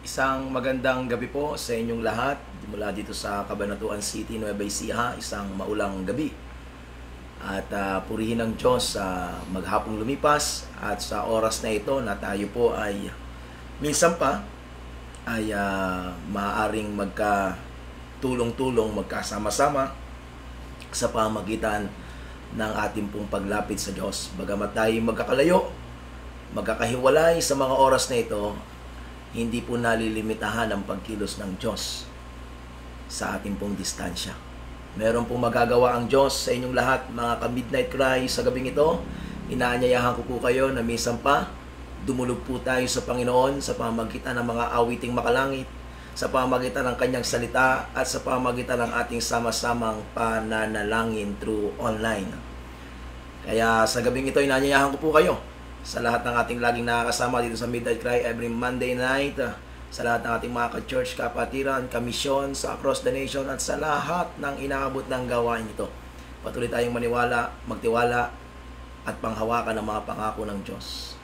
Isang magandang gabi po sa inyong lahat mula dito sa Cabanatuan City, Nueva Ecija. Isang maulang gabi. At purihin ng Diyos sa maghapong lumipas at sa oras na ito na tayo po ay minsan pa ay maaaring magkatulong-tulong, magkasama-sama sa pamagitan ng ating pong paglapit sa Diyos. Bagamat tayo magkakalayo, magkakahiwalay sa mga oras na ito, hindi po nalilimitahan ang pagkilos ng Diyos sa ating pong distansya. Meron pong magagawa ang Diyos sa inyong lahat, mga ka-midnight cry sa gabing ito. Inaanyayahan ko po kayo na minsan pa, dumulog po tayo sa Panginoon sa pamagitan ng mga awiting makalangit, sa pamagitan ng Kanyang salita, at sa pamagitan ng ating sama-samang pananalangin through online. Kaya sa gabing ito, inaanyayahan ko po kayo sa lahat ng ating laging nakakasama dito sa Midnight Cry every Monday night, sa lahat ng ating mga ka-church, kapatiran, kamisyon sa across the nation, at sa lahat ng inaabot ng gawain ito. Patuloy tayong maniwala, magtiwala, at panghawakan ng mga pangako ng Diyos.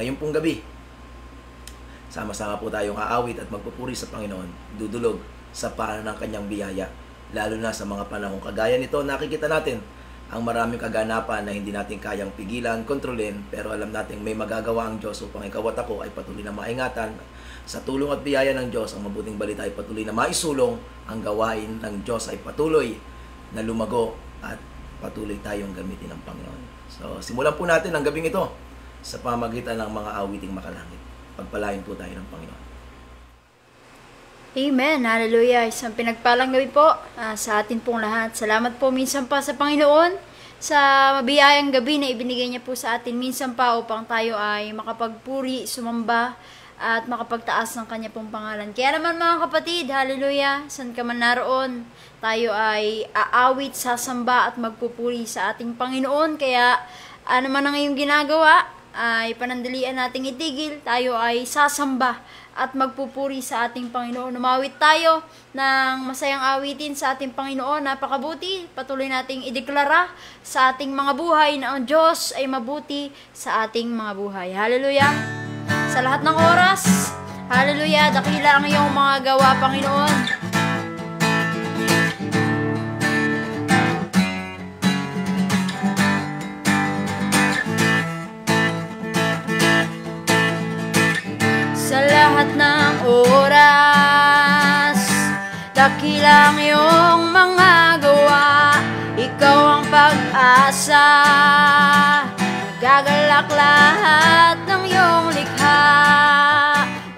Ngayon pong gabi, sama-sama po tayong aawit at magpupuri sa Panginoon, dudulog sa paanan ng Kanyang biyaya, lalo na sa mga panahong kagaya nito. Nakikita natin ang maraming kaganapan na hindi natin kayang pigilan, kontrolin, pero alam natin may magagawa ang Diyos upang ikaw at ako ay patuloy na maingatan. Sa tulong at biyaya ng Diyos, ang mabuting balita ay patuloy na maisulong, ang gawain ng Diyos ay patuloy na lumago at patuloy tayong gamitin ng Panginoon. So, simulan po natin ang gabing ito sa pamagitan ng mga awiting makalangit. Pagpalain po tayo ng Panginoon. Amen. Hallelujah. Isang pinagpalang gabi po sa atin pong lahat. Salamat po minsan pa sa Panginoon sa mabiyayang gabi na ibinigay niya po sa atin minsan pa upang tayo ay makapagpuri, sumamba at makapagtaas ng Kanya pong pangalan. Kaya naman mga kapatid, hallelujah, saan ka man naroon, tayo ay aawit, sasamba at magpupuri sa ating Panginoon. Kaya ano man ang iyong ginagawa, ay panandalian nating itigil, tayo ay sasamba at magpupuri sa ating Panginoon. Umawit tayo ng masayang awitin sa ating Panginoon. Napakabuti. Patuloy nating ideklara sa ating mga buhay na ang Diyos ay mabuti sa ating mga buhay. Hallelujah. Sa lahat ng oras, hallelujah, dakila ang iyong mga gawa, Panginoon. Sa lahat ng oras, dakilang iyong mga gawa, ikaw ang pag-asa, nagagalak lahat ng iyong likha,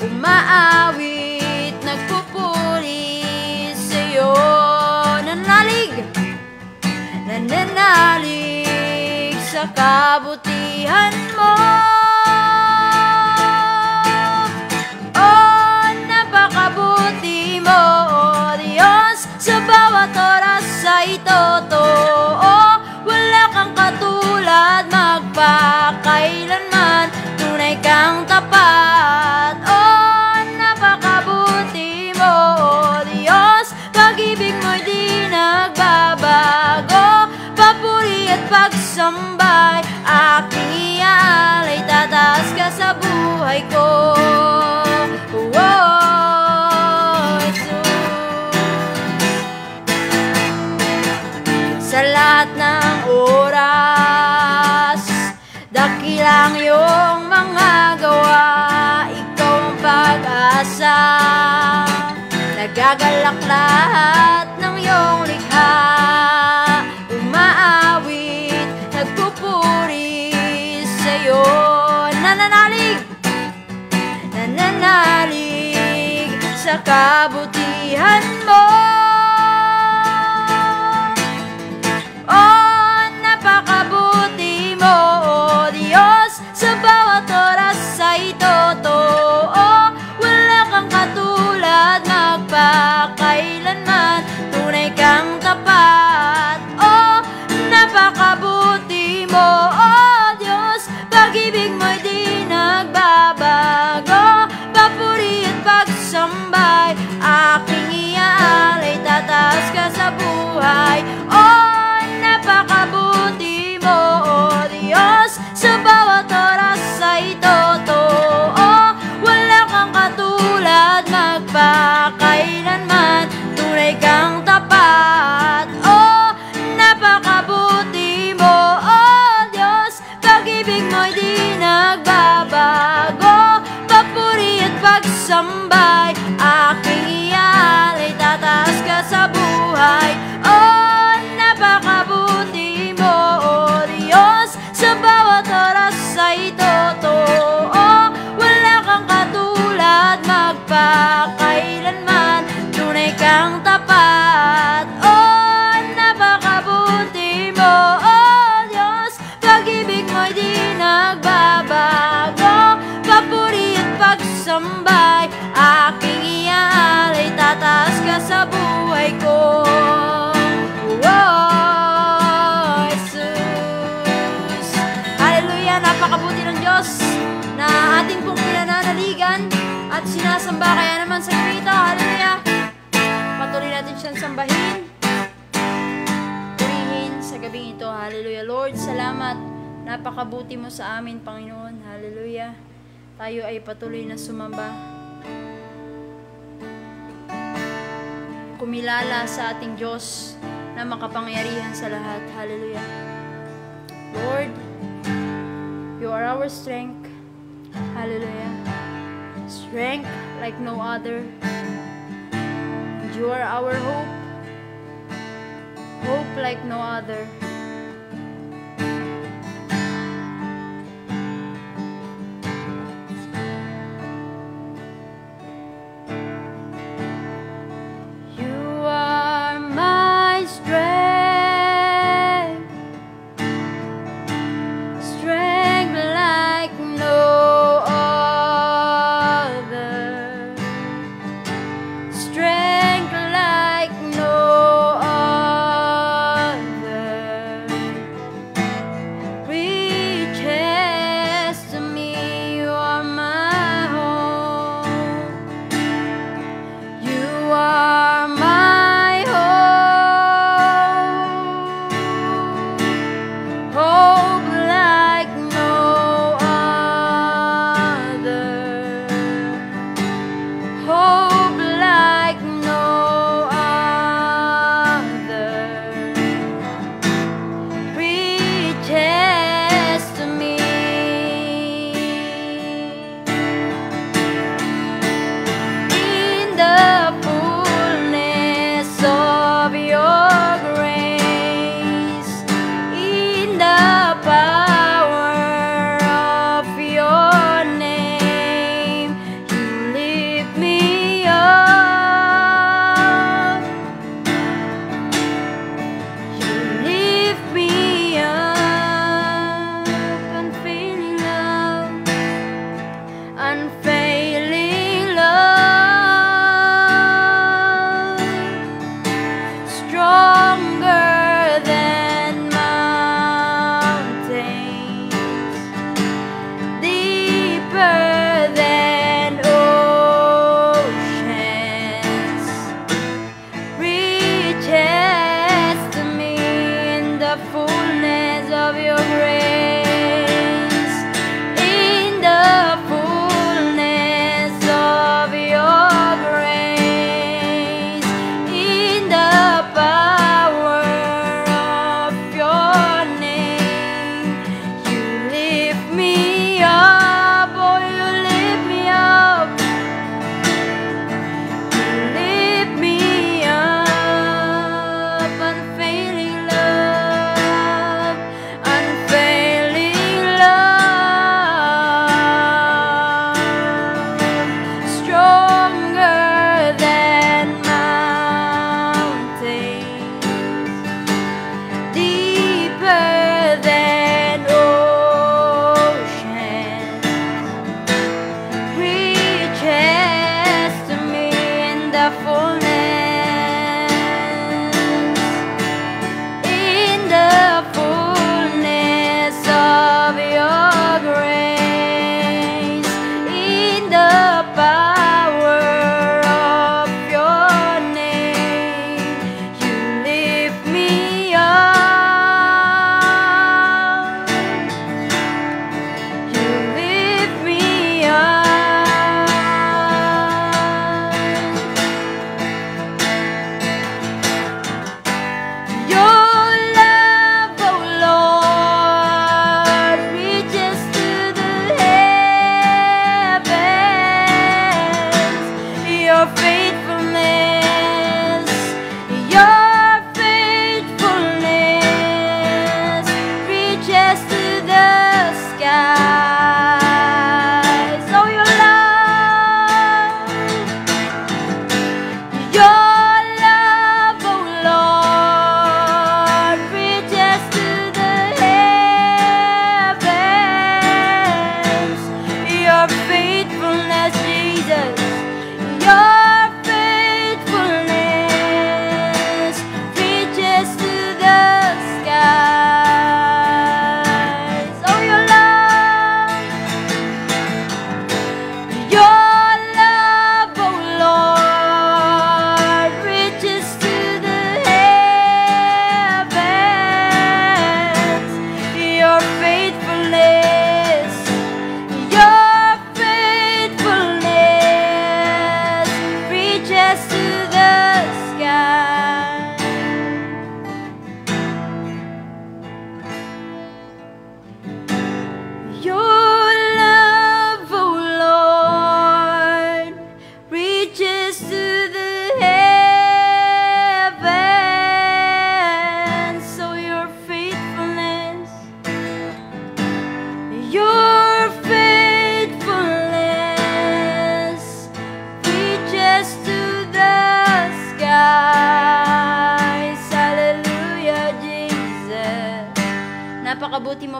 umaawit, nagpupuri sa iyo, nananalig sa kabutihan mo. Napakabuti mo, O Diyos, sa bawat oras ay totoo. Wala kang katulad, magpakailanman, tunay kang tapat. Oh, napakabuti mo, O Diyos, pag-ibig mo'y di nagbabago. Papuri at pagsambay, aking iaalay, tataas ka sa buhay ko. Sa lahat ng oras, dakilang iyong mga gawa, ikaw ang pag-asa, nagagalak lahat ng iyong likha, umaawit, nagpupuri sa iyo, nananalig sa kabutihan mo. Napakabuti mo, O Diyos, sa bawat oras ay totoo. Wala kang katulad, magpakailanman, tunay kang tapat. Oh, napakabuti mo, O Diyos, pag-ibig mo'y di nagbabago. Papuri at pagsambay, aking walang tapat. Oh, napakabuti mo, oh Diyos, pag-ibig mo'y di nagbabago. Papuri at pagsambay, aking iaalay, tataas ka sa buhay ko. Oh, Jesus. Hallelujah, napakabuti ng Diyos na ating pong pinananaligan at sinasamba. Kaya naman sa gabi ito, hallelujah, patuloy natin siyang sambahin, purihin sa gabi ito. Hallelujah. Lord, salamat, napakabuti mo sa amin, Panginoon. Hallelujah. Tayo ay patuloy na sumamba, kumilala sa ating Diyos na makapangyarihan sa lahat. Hallelujah. Lord, you are our strength. Hallelujah. Strength like no other. You are our hope. Hope like no other. You are my strength. Strength like no other. Strength like no other.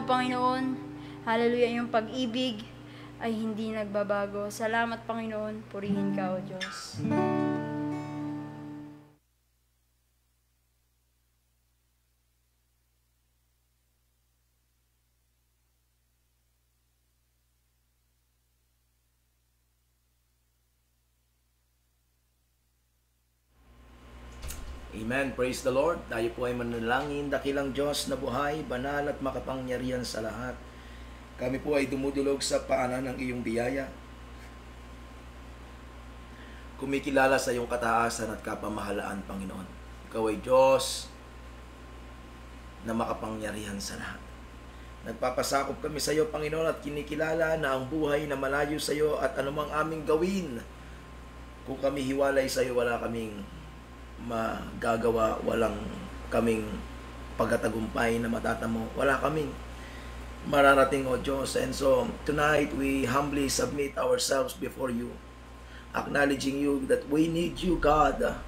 Panginoon. Hallelujah, iyong pag-ibig ay hindi nagbabago. Salamat, Panginoon. Purihin ka, O Diyos. Amen. Praise the Lord. Tayo po ay manalangin. Dakilang Diyos na buhay, banal at makapangyarihan sa lahat. Kami po ay dumudulog sa paanan ng iyong biyaya. Kumikilala sa iyong kataasan at kapamahalaan, Panginoon. Ikaw ay Diyos na makapangyarihan sa lahat. Nagpapasakop kami sa iyo, Panginoon, at kinikilala na ang buhay na malayo sa iyo at anumang aming gawin, kung kami hiwalay sa iyo, wala kaming magagawa, walang kaming pagkatagumpay na matatamo, wala kaming mararating, O Diyos. And so tonight we humbly submit ourselves before you, acknowledging you that we need you, God.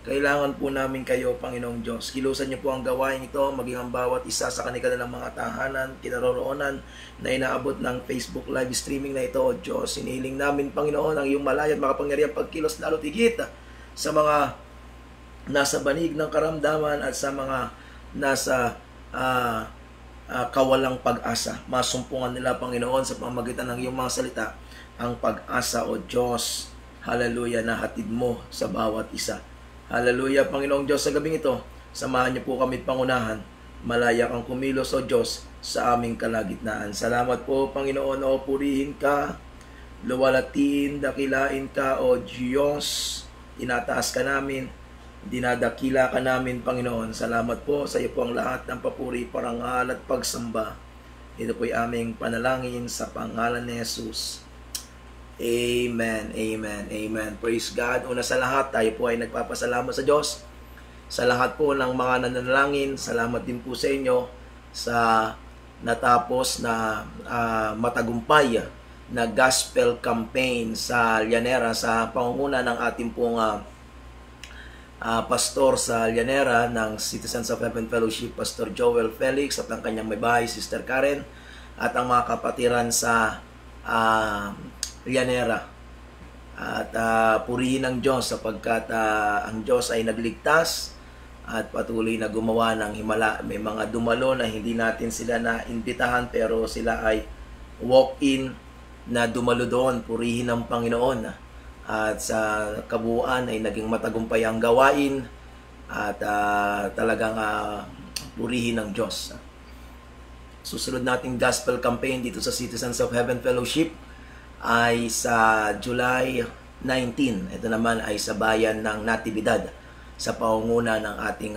Kailangan po namin kayo, Panginoong Diyos. Kilusan niyo po ang gawain ito, maging ang bawat isa sa kanilang mga tahanan, kinaroroonan na inaabot ng Facebook live streaming na ito, O Diyos. Hinihiling namin, Panginoon, ang iyong malaya at makapangyarihan pagkilos lalo tigit sa mga nasa banig ng karamdaman at sa mga nasa kawalang pag-asa. Masumpungan nila, Panginoon, sa pamamagitan ng iyong mga salita, ang pag-asa, O Diyos. Hallelujah, na hatid mo sa bawat isa. Hallelujah, Panginoong Diyos, sa gabing ito, samahan niyo po kami pangunahan. Malaya kang kumilos, O Diyos, sa aming kalagitnaan. Salamat po, Panginoon, O purihin ka, luwalatiin, dakilain ka, O Diyos. Tinataas ka namin, dinadakila ka namin, Panginoon. Salamat po sa iyo po ang lahat ng papuri, parangal at pagsamba. Ito po'y aming panalangin sa pangalan ni Jesus. Amen, amen, amen. Praise God. Una sa lahat, tayo po ay nagpapasalamat sa Diyos. Sa lahat po ng mga nananalangin, salamat din po sa inyo sa natapos na matagumpay na gospel campaign sa Llanera sa pangunguna ng ating pong pastor sa Llanera ng Citizens of Heaven Fellowship, Pastor Joel Felix, at ang kanyang may bahay, Sister Karen, at ang mga kapatiran sa Llanera. At purihin ang Diyos sapagkat ang Diyos ay nagligtas at patuloy na gumawa ng himala. May mga dumalo na hindi natin sila na imbitahan pero sila ay walk-in na dumalo doon. Purihin ang Panginoon. At sa kabuuan ay naging matagumpay ang gawain at talagang purihin ng Diyos. Susunod nating gospel campaign dito sa Citizens of Heaven Fellowship ay sa July 19. Ito naman ay sa bayan ng Natividad sa pangunguna ng ating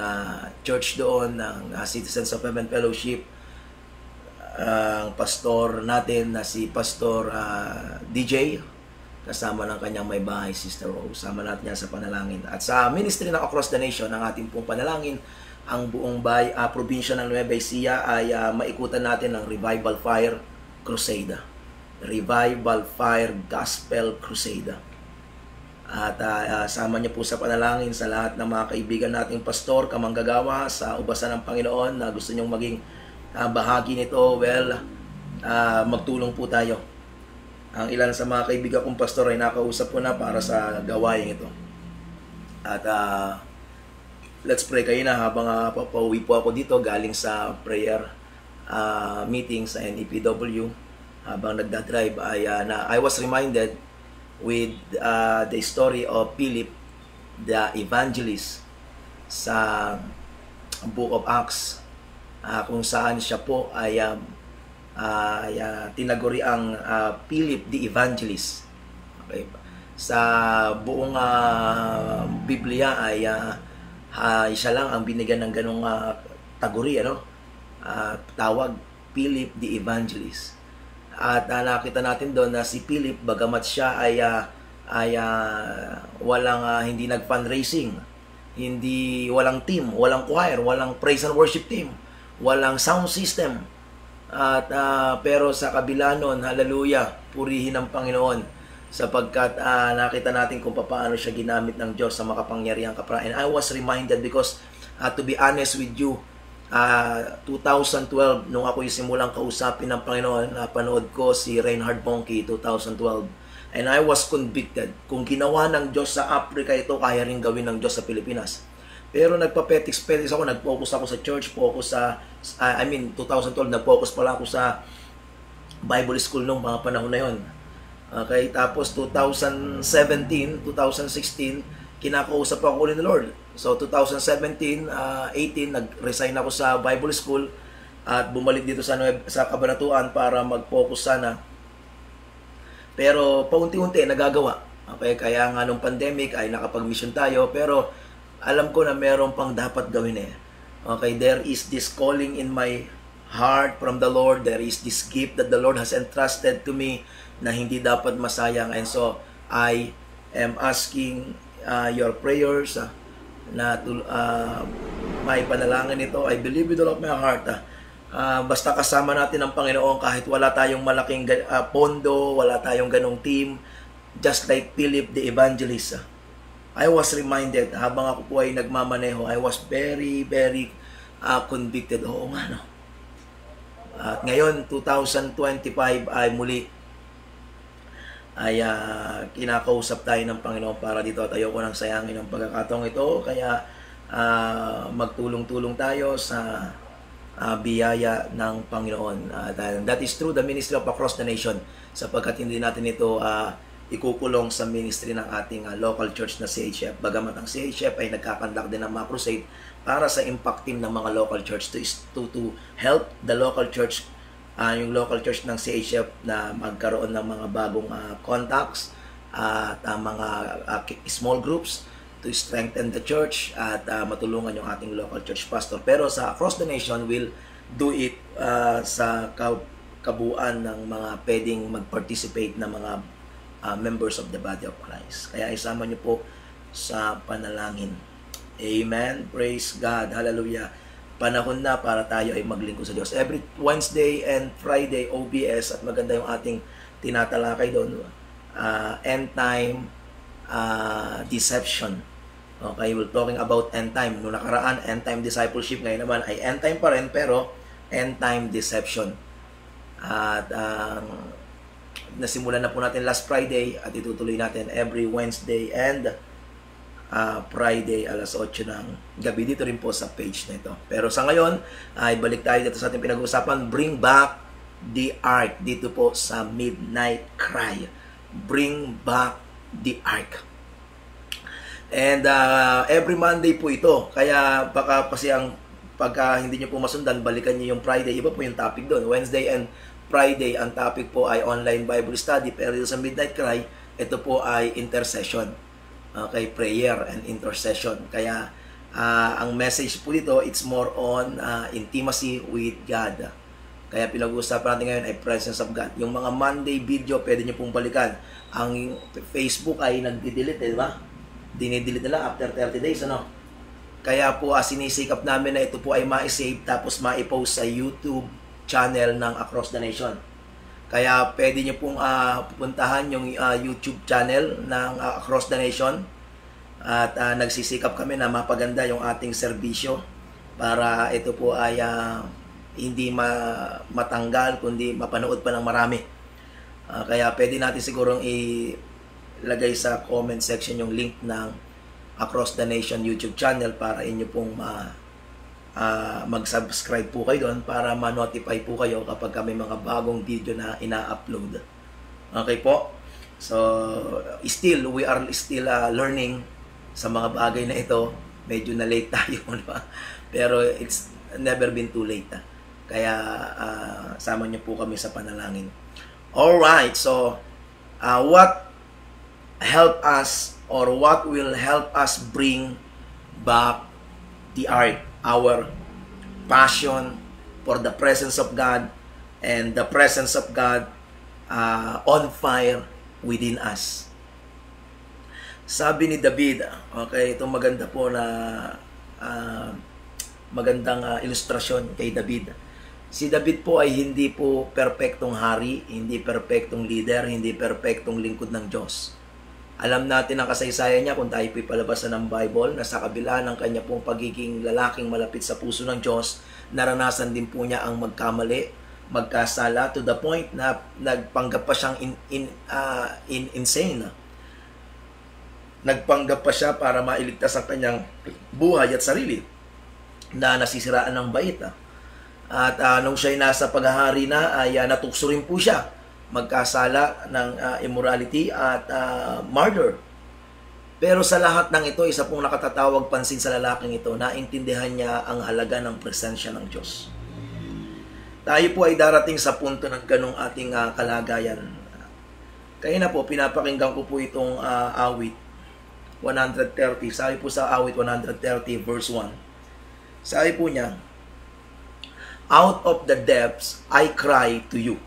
church doon ng Citizens of Heaven Fellowship. Ang pastor natin na si Pastor DJ, kasama ng kanyang may bahay, Sister Rose. Sama natin yan sa panalangin. At sa ministry ng Across the Nation, ang ating pong panalangin, ang buong probinsya ng Nueva Ecija ay maikutan natin ng Revival Fire Crusade. Revival Fire Gospel Crusade. At sama niyo po sa panalangin sa lahat ng mga kaibigan nating pastor, kamanggagawa sa ubasan ng Panginoon na gusto niyong maging bahagi nito. Well, magtulong po tayo. Ang ilan sa mga kaibigan kong pastor ay nakausap ko na para sa gawain ito. At let's pray kayo na habang papauwi po ako dito galing sa prayer meeting sa NEPW. Habang nagdadrive ay I was reminded with the story of Philip the evangelist sa Book of Acts, kung saan siya po ay tinaguri ang Philip the Evangelist. Okay. Sa buong Biblia ay siya lang ang binigyan ng ganong taguri, tawag, Philip the Evangelist. At nakita natin doon na si Philip, bagamat siya ay hindi nag-fundraising, walang team, walang choir, walang praise and worship team, walang sound system. At pero sa kabila nun, hallelujah, purihin ang Panginoon sapagkat nakita natin kung paano siya ginamit ng Diyos sa makapangyarihang kapra. And I was reminded because to be honest with you, 2012, nung ako'y simulang kausapin ng Panginoon, napanood ko si Reinhard Bonnke, 2012. And I was convicted. Kung ginawa ng Diyos sa Africa ito, kaya rin gawin ng Diyos sa Pilipinas. Pero nagpa-petiks-petiks ako, nag-focus ako sa church, 2012, nag-focus pala ako sa Bible School nung mga panahon na yon. Okay, tapos 2017, 2016, kinakausap ako ni the Lord. So 2017, 18, nag-resign ako sa Bible School at bumalik dito sa Kabanatuan para mag-focus sana. Pero paunti-unti nagagawa. Okay, kaya nga nung pandemic ay nakapag-mission tayo, pero alam ko na meron pang dapat gawin eh. Okay, there is this calling in my heart from the Lord. There is this gift that the Lord has entrusted to me na hindi dapat masayang. And so, I am asking your prayers na may panalangin ito. I believe with all of my heart. Basta kasama natin ang Panginoon kahit wala tayong malaking pondo, wala tayong ganong team. Just like Philip the Evangelist. I was reminded, habang ako po ay nagmamaneho, I was very, very convicted. Oo nga, no? At ngayon, 2025 ay muli ay kinakausap tayo ng Panginoon para dito at ayoko nang sayangin ang pagkakataong ito. Kaya magtulong-tulong tayo sa biyaya ng Panginoon. That is through the ministry of Across the Nation, sapagkat hindi natin ito ikukulong sa ministry ng ating local church na CHF. Bagamat ang CHF ay nagkakandak din ng mga crusade para sa impact team ng mga local church to help the local church, yung local church ng CHF na magkaroon ng mga bagong contacts at mga small groups to strengthen the church at matulungan yung ating local church pastor. Pero sa Across the Nation, will do it sa kabuuan ng mga pwedeng mag-participate na mga members of the body of Christ. Kaya isama niyo po sa panalangin. Amen. Praise God. Hallelujah. Panahon na para tayo ay maglingkod sa Diyos. Every Wednesday and Friday, OBS, at maganda yung ating tinatalakay doon. End time deception. Okay, we're talking about end time. Noong nakaraan, end time discipleship. Ngayon naman ay end time pa rin, pero end time deception. At nasimulan na po natin last Friday at itutuloy natin every Wednesday and Friday alas 8 ng gabi dito rin po sa page na ito. Pero sa ngayon ay balik tayo dito sa ating pinag-uusapan, Bring Back the Ark, dito po sa Midnight Cry. Bring Back the Ark. And every Monday po ito. Kaya baka kasi pagka hindi nyo po masundan, balikan nyo yung Friday. Iba po yung topic doon. Wednesday and Friday, ang topic po ay online Bible study. Pero dito sa Midnight Cry, ito po ay intercession. Okay, prayer and intercession. Kaya ang message po dito, it's more on intimacy with God. Kaya pinag-uusapan natin ngayon ay presence of God. Yung mga Monday video, pwede nyo pong balikan. Ang Facebook ay nag-delete, di ba? Dinidelete nila after 30 days, ano? Kaya po sinisikap namin na ito po ay ma-save tapos ma-post sa YouTube channel ng Across the Nation. Kaya pwede nyo pong pupuntahan yung YouTube channel ng Across the Nation at nagsisikap kami na mapaganda yung ating serbisyo para ito po ay hindi matanggal kundi mapanood pa ng marami. Kaya pwede natin sigurong ilagay sa comment section yung link ng Across the Nation YouTube channel para inyo pong mag-subscribe po kayo doon para ma-notify po kayo kapag may mga bagong video na ina-upload. Okay po? So, we are still learning sa mga bagay na ito. Medyo na late tayo, diba? Pero it's never been too late. Kaya, sama niyo po kami sa panalangin. Alright, so, what help us or what will help us bring back the ark? Our passion for the presence of God and the presence of God on fire within us. Sabi ni David, okay, itong maganda po na magandang ilustrasyon kay David. Si David po ay hindi po perpektong hari, hindi perpektong leader, hindi perpektong lingkod ng Diyos. Alam natin ang kasaysayan niya kung tayo pipalabasan ng Bible na sa kabila ng kanya pong pagiging lalaking malapit sa puso ng Diyos, naranasan din po niya ang magkamali, magkasala to the point na nagpanggap pa siyang insane. Nagpanggap pa siya para mailigtas ang kanyang buhay at sarili na nasisiraan ng bait. At nung siya'y nasa paghahari na ay natukso rin po siya magkasala ng immorality at murder. Pero sa lahat ng ito, isa pong nakatatawag pansin sa lalaking ito, naintindihan niya ang halaga ng presensya ng Diyos. Tayo po ay darating sa punto ng ganong ating kalagayan. Kaya na po, pinapakinggan ko po itong awit 130. Sabi po sa awit 130 verse 1. Sabi po niya, "Out of the depths I cry to you."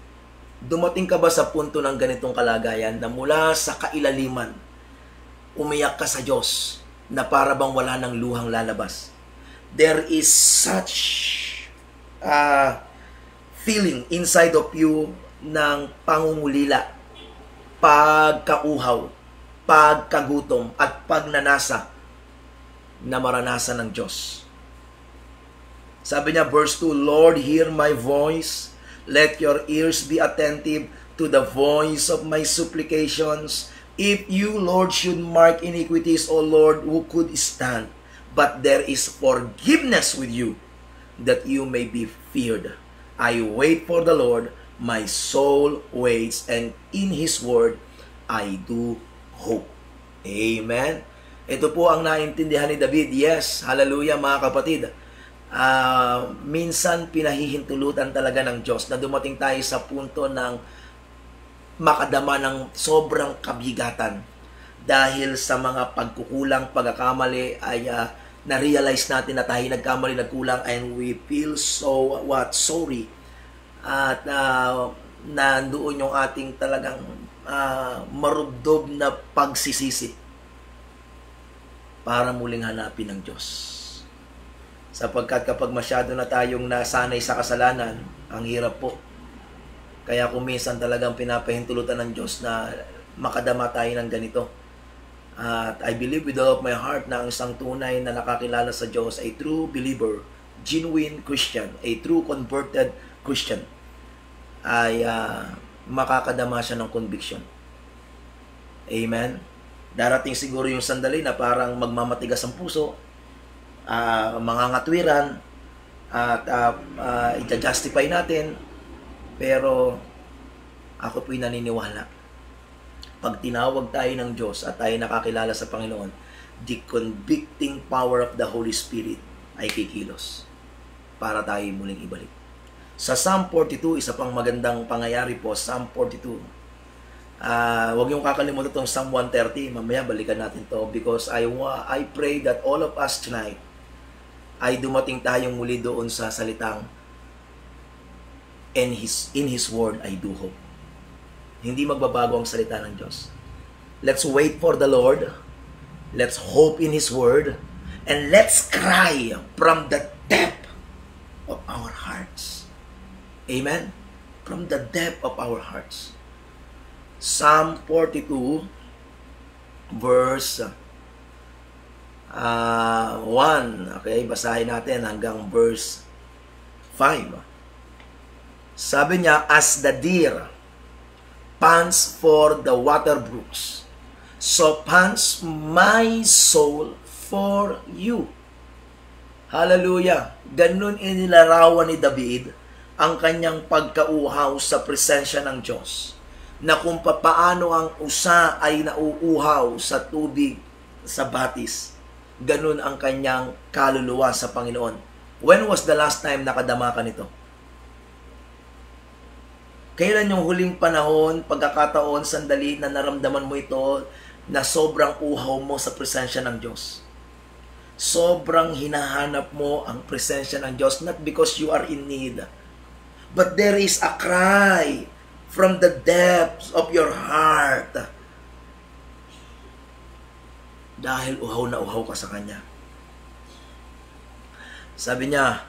Dumating ka ba sa punto ng ganitong kalagayan na mula sa kailaliman, umiyak ka sa Diyos na para bang wala ng luhang lalabas? There is such feeling inside of you ng pangungulila, pagkauhaw, pagkagutom, at pagnanasa na maranasan ng Diyos. Sabi niya, verse 2, "Lord, hear my voice. Let your ears be attentive to the voice of my supplications. If you, Lord, should mark iniquities, O Lord, who could stand? But there is forgiveness with you, that you may be feared. I wait for the Lord, my soul waits, and in His word I do hope." Amen. Ito po ang naintindihan ni David. Yes, hallelujah mga kapatid. Minsan pinahihintulutan talaga ng Diyos na dumating tayo sa punto ng makadama ng sobrang kabigatan dahil sa mga pagkukulang, pagkakamali ay na-realize natin na tayo nagkamali, nagkulang, and we feel so sorry at nandoon yung ating talagang marubdob na pagsisisi para muling hanapin ng Diyos. Sapagkat kapag masyado na tayong nasanay sa kasalanan, ang hirap po. Kaya kung minsan talagang pinapahintulutan ng Diyos na makadama tayo ng ganito. At I believe with all of my heart na ang isang tunay na nakakilala sa Diyos, a true believer, genuine Christian, a true converted Christian, ay makakadama siya ng conviction. Amen? Darating siguro yung sandali na parang magmamatigas ang puso, mga ngatwiran, at i-justify natin. Pero ako po'y naniniwala, pag tinawag tayo ng Diyos at tayo nakakilala sa Panginoon, the convicting power of the Holy Spirit ay kikilos para tayo muling ibalik. Sa Psalm 42, isa pang magandang pangyayari po, Psalm 42. Huwag niyong kakalimutan itong Psalm 130. Mamaya balikan natin to because I pray that all of us tonight ay dumating tayong muli doon sa salitang in His word I do hope. Hindi magbabago ang salita ng Diyos. Let's wait for the Lord. Let's hope in His word. And let's cry from the depth of our hearts. Amen? From the depth of our hearts. Psalm 42 verse 1. Okay, basahin natin hanggang verse 5. Sabi niya, "As the deer pants for the water brooks, so pants my soul for you." Hallelujah. Ganun inilarawan ni David ang kanyang pagkauhaw sa presensya ng Diyos, na kung papaano ang usa ay nauuhaw sa tubig sa batis, ganun ang kanyang kaluluwa sa Panginoon. When was the last time nakadama ka nito? Kailan yung huling panahon, pagkakataon, sandali na naramdaman mo ito na sobrang uhaw mo sa presensya ng Diyos? Sobrang hinahanap mo ang presensya ng Diyos, not because you are in need, but there is a cry from the depths of your heart. Dahil uhaw na uhaw ka sa Kanya. Sabi niya,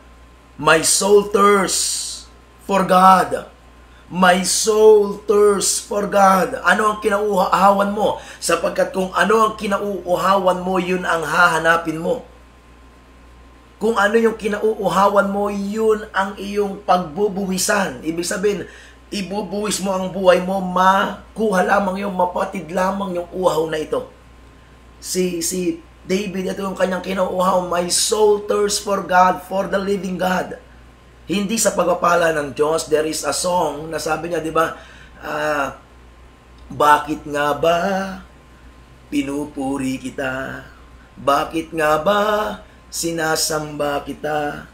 "My soul thirsts for God. My soul thirsts for God. Ano ang kinauuhawan mo? Sapagkat kung ano ang kinauuhawan mo, yun ang hahanapin mo. Kung ano yung kinauuhawan mo, yun ang iyong pagbubuwisan. Ibig sabihin, ibubuwis mo ang buhay mo, makuha lamang yung, mapatid lamang yung uhaw na ito. Si David, ito yung kanyang kinauuhaw, my soul thirsts for God, for the living God. Hindi sa pagpapala ng Diyos. There is a song na sabi niya, di ba, bakit nga ba pinupuri kita? Bakit nga ba sinasamba kita?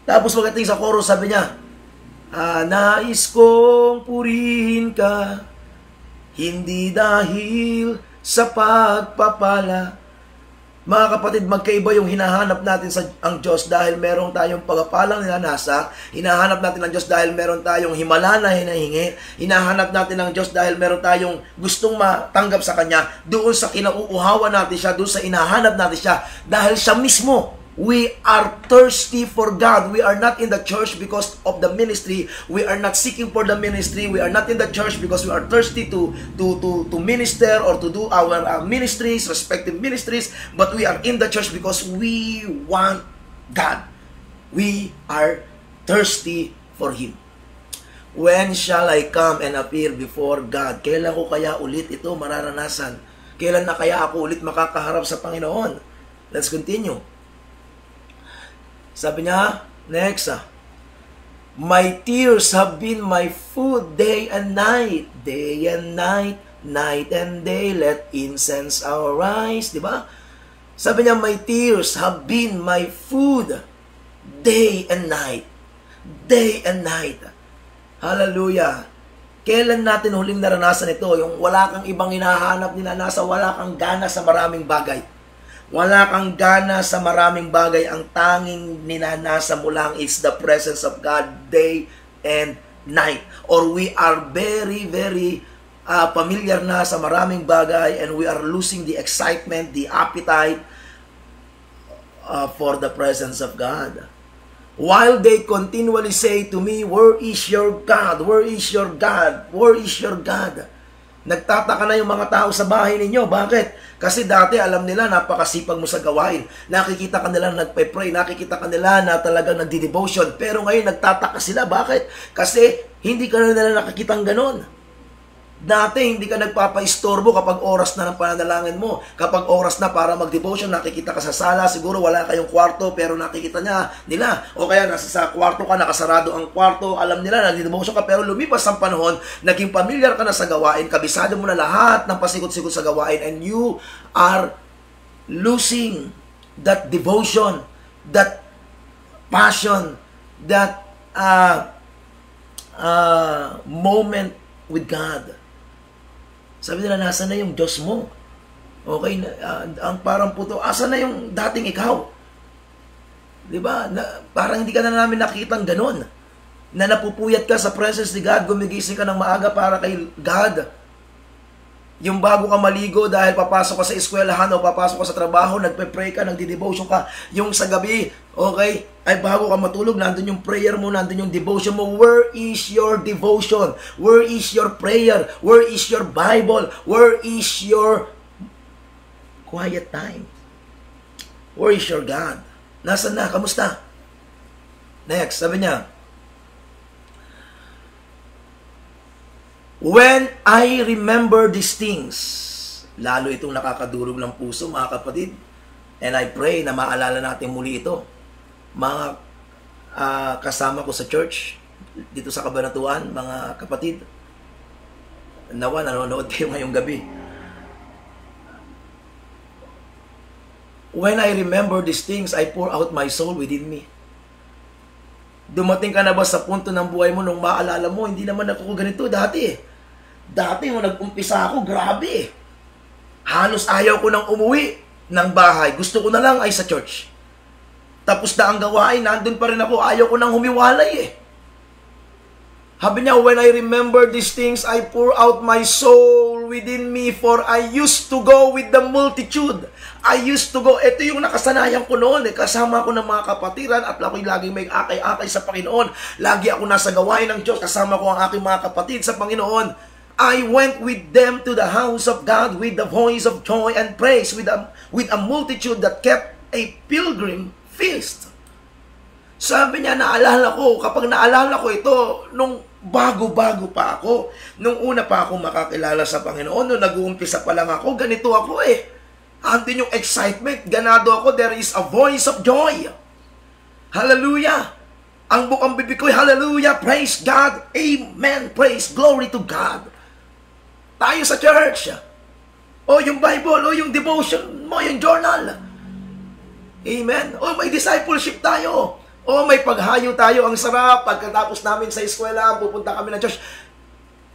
Tapos pagdating sa chorus, sabi niya, nais kong purihin ka, hindi dahil sa pagpapala. Mga kapatid, magkaiba yung hinahanap natin sa ang Diyos dahil meron tayong pagpapalang ninanasa. Hinahanap natin ang Diyos dahil meron tayong himala na hinahingi. Hinahanap natin ang Diyos dahil meron tayong gustong matanggap sa Kanya. Doon sa kinauuhawan natin siya, doon sa hinahanap natin siya. Dahil siya mismo, we are thirsty for God. We are not in the church because of the ministry. We are not seeking for the ministry. We are not in the church because we are thirsty to minister or to do our ministries, respective ministries. But we are in the church because we want God. We are thirsty for Him. When shall I come and appear before God? Kailan ko kaya ulit ito mararanasan? Kailan na kaya ako ulit makakaharap sa Panginoon? Let's continue. Sabi niya, next, my tears have been my food day and night, night and day, let incense arise, di ba? Sabi niya, my tears have been my food day and night, day and night. Hallelujah. Kailan natin huling naranasan ito? Yung wala kang ibang hinahanap, ninanasa, wala kang gana sa maraming bagay. Wala kang gana sa maraming bagay. Ang tanging ninanasa mo lang is the presence of God day and night. Or we are very, very familiar na sa maraming bagay and we are losing the excitement, the appetite for the presence of God. While they continually say to me, where is your God? Where is your God? Where is your God? Nagtataka na yung mga tao sa bahay ninyo. Bakit? Kasi dati alam nila napakasipag mo sa gawain. Nakikita ka nila nagpe-pray. Nakikita ka nila na talagang nagdi-devotion. Pero ngayon nagtataka sila. Bakit? Kasi hindi ka na nila nakikitang ganon. Dati hindi ka nagpapaistorbo kapag oras na ng pananalangin mo. Kapag oras na para mag-devotion, nakikita ka sa sala, siguro wala kayong kwarto, pero nakikita nila. O kaya nasa sa kwarto ka, nakasarado ang kwarto, alam nila, nag-devotion ka, pero lumipas ang panahon, naging familiar ka na sa gawain, kabisado mo na lahat ng pasikot-sikot sa gawain, and you are losing that devotion, that passion, that moment with God. Sabi nila, nasa na yung Diyos mo? Okay, ang parang puto, asa na yung dating ikaw? Diba? Parang hindi ka na namin nakitang ganon. Na napupuyat ka sa presence ni God, gumigising ka ng maaga para kay God. Yung bago ka maligo dahil papasok ka sa eskwelahan o papasok ka sa trabaho, nagpe-pray ka, nagdi-devotion ka. Yung sa gabi, okay, ay bago ka matulog, nandun yung prayer mo, nandun yung devotion mo. Where is your devotion? Where is your prayer? Where is your Bible? Where is your quiet time? Where is your God? Nasaan na? Kamusta? Next, sabi niya, when I remember these things, lalo itong nakakadurog ng puso, mga kapatid, and I pray na maalala natin muli ito. Mga kasama ko sa church, dito sa Kabanatuan, mga kapatid, nawa, nanonood kayo ngayong gabi. When I remember these things, I pour out my soul within me. Dumating ka na ba sa punto ng buhay mo nung maalala mo, hindi naman ako ganito dati. Dati mo nag-umpisa ako, grabe. Halos ayaw ko nang umuwi ng bahay. Gusto ko na lang ay sa church. Tapos na ang gawain, nandun pa rin ako, ayaw ko nang humiwalay eh. Sabi niya, when I remember these things, I pour out my soul within me, for I used to go with the multitude. I used to go, ito yung nakasanayan ko noon, kasama ko ng mga kapatiran at ako'y laging may akay-akay sa Panginoon. Lagi ako nasa gawain ng Diyos, kasama ko ang aking mga kapatid sa Panginoon. I went with them to the house of God with the voice of joy and praise, with a multitude that kept a pilgrim feast. Sabi niya, naalala ko, kapag naalala ko ito, nung bago-bago pa ako, nung una pa ako makakilala sa Panginoon, nung nag-uumpisa pa lang ako, ganito ako andun yung excitement, ganado ako, there is a voice of joy. Hallelujah! Ang bukang bibig ko'y hallelujah, praise God, amen, praise, glory to God. Tayo sa church, o yung Bible, o yung devotion mo, yung journal. Amen. O may discipleship tayo. O may paghayo tayo, ang sarap. Pagkatapos namin sa eskwela, pupunta kami ng church.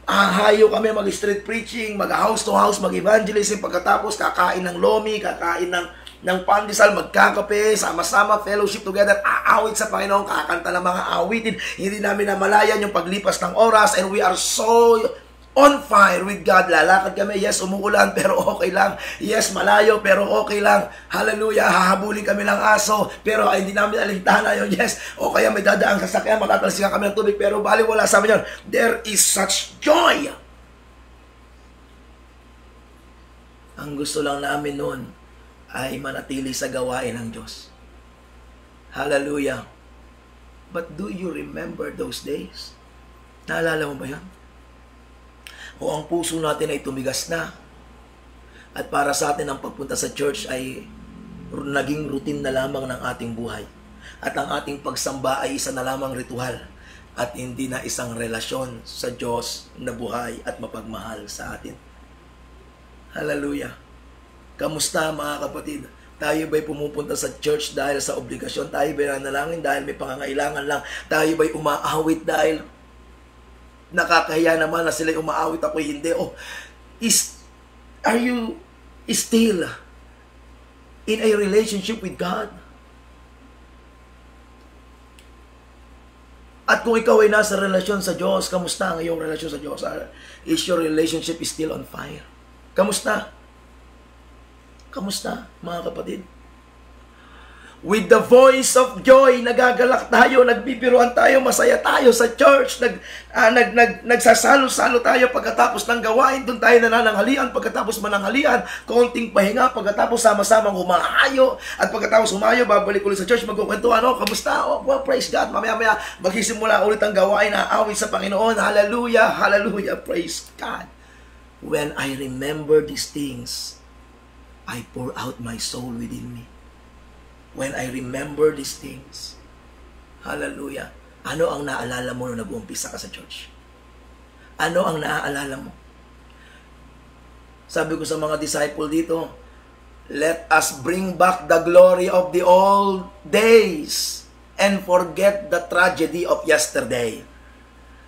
Hayo kami mag-street preaching, mag-house to house, mag-evangelism. Pagkatapos, kakain ng lomi, kakain ng pandesal, magkakape, sama-sama, fellowship together, aawit sa Panginoon, kakanta ng mga awitin. Hindi namin namalayan yung paglipas ng oras, and we are so on fire with God. Lalakad kami, yes, umuulan, pero okay lang. Yes, malayo, pero okay lang. Hallelujah, hahabulin kami ng aso, pero hindi namin alintana yun, yes. O kaya may dadaang sasakyan, matatalsikan kami ng tubig, pero bali wala sa amin yun. There is such joy. Ang gusto lang namin noon ay manatili sa gawain ng Diyos. Hallelujah. But do you remember those days? Naalala mo ba yan? O ang puso natin ay tumigas na. At para sa atin ang pagpunta sa church ay naging routine na lamang ng ating buhay. At ang ating pagsamba ay isa na lamang ritual. At hindi na isang relasyon sa Diyos na buhay at mapagmahal sa atin. Hallelujah. Kamusta mga kapatid? Tayo ba'y pumupunta sa church dahil sa obligasyon? Tayo ba'y nanalangin dahil may pangangailangan lang? Tayo ba'y umaawit dahil nakakahiya naman na sila'y umaawit, ako'y hindi? Are you still in a relationship with God? At kung ikaw ay nasa relasyon sa Diyos, kamusta ang iyong relasyon sa Diyos? Is your relationship still on fire? Kamusta? Kamusta, mga kapatid? With the voice of joy, nagagalak tayo, nagbibiruan tayo, masaya tayo sa church, nagsasalo-salo tayo pagkatapos ng gawain, doon tayo nanananghalian, pagkatapos mananghalian, konting pahinga, pagkatapos sama-samang humahayo, at pagkatapos humayo, babalik ulit sa church, magkukwentuhan, kamusta? Well, praise God, mamaya-maya, magsisimula ulit ang gawain, aawit sa Panginoon, hallelujah, hallelujah, praise God. When I remember these things, I pour out my soul within me. When I remember these things, hallelujah, ano ang naalala mo nung nag-uumpisa ka sa church? Ano ang naaalala mo? Sabi ko sa mga disciple dito, let us bring back the glory of the old days and forget the tragedy of yesterday.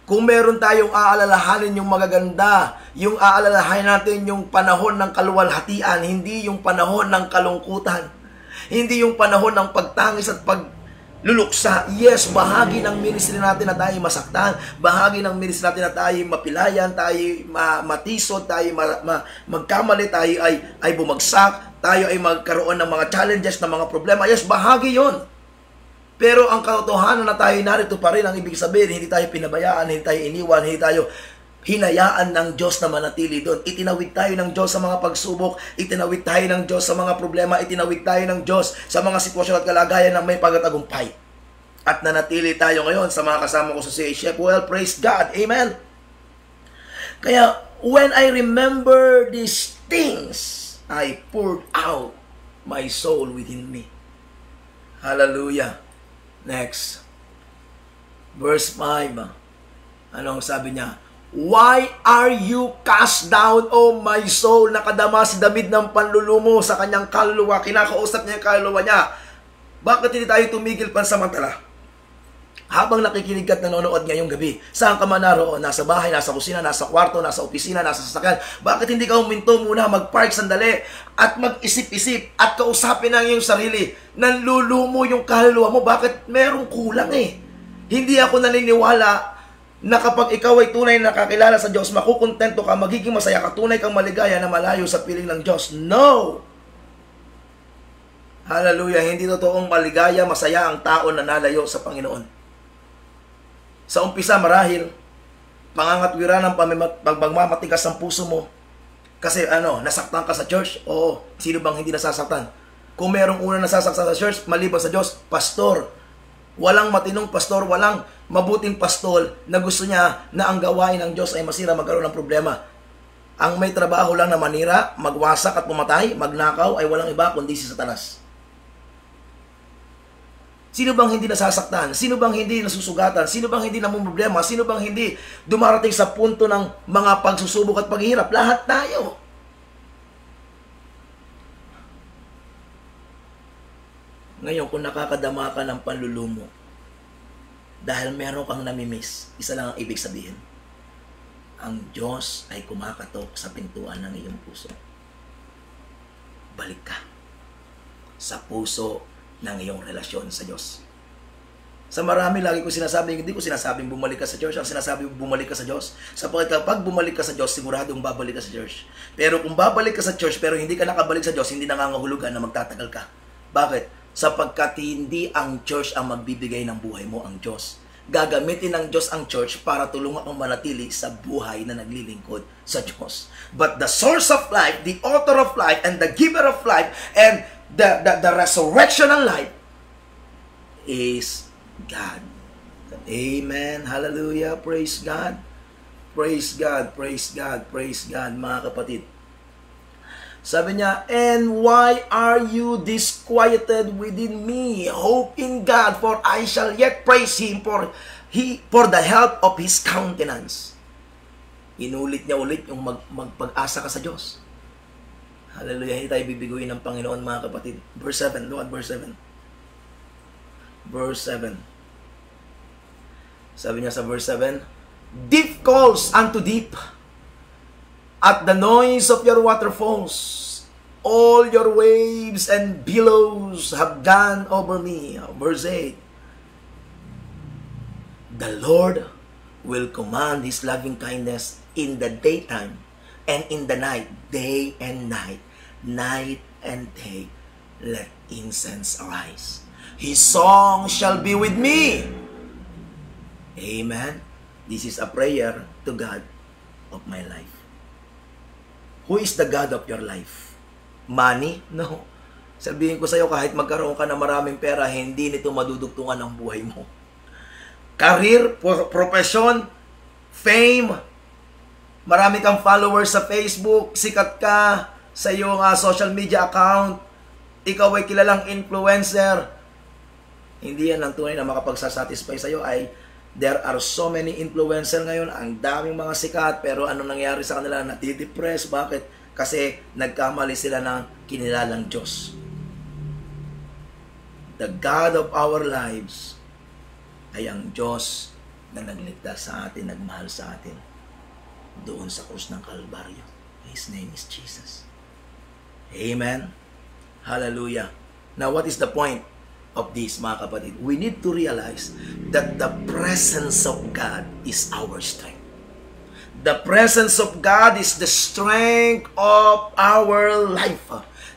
Kung meron tayong aalalahanin yung magaganda, yung aalalahanin natin yung panahon ng kaluwalhatian, hindi yung panahon ng kalungkutan. Hindi yung panahon ng pagtangis at pagluluksa. Yes, bahagi ng ministry natin na tayo masaktan, bahagi ng ministry natin na tayo mapilayan, tayo matisod, tayo magkamali, tayo ay bumagsak, tayo ay magkaroon ng mga challenges, ng mga problema. Yes, bahagi yon. Pero ang katotohanan na tayo narito pa rin, ang ibig sabihin, hindi tayo pinabayaan, hindi tayo iniwan, hindi tayo hinayaan ng Diyos na manatili doon. Itinawid tayo ng Diyos sa mga pagsubok, itinawid tayo ng Diyos sa mga problema, itinawid tayo ng Diyos sa mga sitwasyon at kalagayan na may pagtatagumpay. At nanatili tayo ngayon sa mga kasama ko sa CHF. Well, praise God. Amen. Kaya, when I remember these things, I poured out my soul within me. Hallelujah. Next. Verse 5. Anong sabi niya? Why are you cast down, O my soul? Nakadama si David ng panlulumo sa kanyang kaluluwa. Kinakausap niya yung kaluluwa niya. Bakit hindi tayo tumigil pansamantala? Habang nakikinig at nanonood ngayong gabi, saan ka man naroon? Nasa bahay, nasa kusina, nasa kwarto, nasa opisina, nasa sasakyan. Bakit hindi ka huminto muna, mag-park sandali at mag-isip-isip at kausapin ang iyong sarili? Nanlulumo yung kaluluwa mo. Bakit merong kulang Hindi ako naniniwala na kapag ikaw ay tunay na nakakilala sa Diyos, makukontento ka, magiging masaya ka, tunay kang maligaya na malayo sa piling ng Diyos. No! Hallelujah. Hindi totoong maligaya, masaya ang tao na nalayo sa Panginoon. Sa umpisa, marahil, pangangatwiran ng pagmamatigas ng puso mo. Kasi nasaktan ka sa church? Oo. Sino bang hindi nasasaktan? Kung merong unang nasasaktan sa church, maliban sa Diyos, pastor. Walang matinong pastor, walang mabuting pastor na gusto niya na ang gawain ng Diyos ay masira, magkaroon ng problema. Ang may trabaho lang na manira, magwasak at pumatay, magnakaw, ay walang iba kundi si Satanas. Sino bang hindi nasasaktan? Sino bang hindi nasusugatan? Sino bang hindi namumroblema? Sino bang hindi dumarating sa punto ng mga pagsusubok at paghihirap? Lahat tayo. Ngayon, kung nakakadama ka ng panlulumo, dahil meron kang namimiss, isa lang ang ibig sabihin. Ang Diyos ay kumakatok sa pintuan ng iyong puso. Balik ka sa puso ng iyong relasyon sa Diyos. Sa marami, lagi ko sinasabing, hindi ko sinasabing bumalik ka sa church, ang sinasabi bumalik ka sa Diyos. Sapagkat kapag bumalik ka sa Diyos, siguradong babalik ka sa church. Pero kung babalik ka sa church, pero hindi ka nakabalik sa Diyos, hindi nangangahulugan na magtatagal ka. Bakit? Sapagkat hindi ang church ang magbibigay ng buhay mo, ang Diyos. Gagamitin ng Diyos ang church para tulungan kang manatili sa buhay na naglilingkod sa Diyos. But the source of life, the author of life, and the giver of life, and the resurrection ng life is God. Amen. Hallelujah. Praise God. Praise God. Praise God. Praise God, mga kapatid. Sabi niya, and why are you disquieted within me? Hope in God, for I shall yet praise Him for the help of His countenance. Inulit niya ulit yung magpag-asa ka sa Diyos. Hallelujah. Hindi tayo bibiguin ng Panginoon, mga kapatid. Verse 7. Look at verse 7. Verse 7. Sabi niya sa verse 7, deep calls unto deep, at the noise of your waterfalls, all your waves and billows have gone over me. Verse 8, the Lord will command His loving kindness in the daytime and in the night, day and night, night and day, let incense arise. His song shall be with me. Amen. This is a prayer to God of my life. Who is the God of your life? Money? No. Sabihin ko sa iyo, kahit magkaroon ka ng maraming pera, hindi nito madudugtungan ang buhay mo. Career, profession, fame, marami kang followers sa Facebook, sikat ka sa iyong social media account, ikaw ay kilalang influencer, hindi yan ang tunay na makapagsasatisfy sa iyo. There are so many influencer ngayon, ang daming mga sikat, pero ano nangyari sa kanila? Natidepress. Bakit? Kasi nagkamali sila ng kinilalang Diyos. The God of our lives ay ang Diyos na nagligtas sa atin, nagmahal sa atin doon sa krus ng Kalbaryo. His name is Jesus. Amen. Hallelujah. Now, what is the point of this, mga kapatid? We need to realize that the presence of God is our strength. The presence of God is the strength of our life,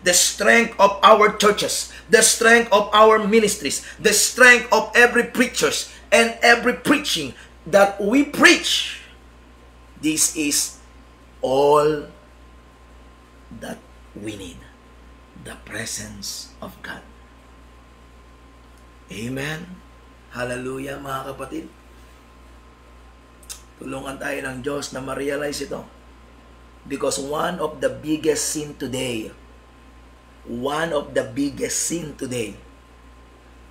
the strength of our churches, the strength of our ministries, the strength of every preachers and every preaching that we preach. This is all that we need, the presence of God. Amen. Hallelujah, mga kapatid. Tulungan tayo ng Diyos na ma-realize ito. Because one of the biggest sin today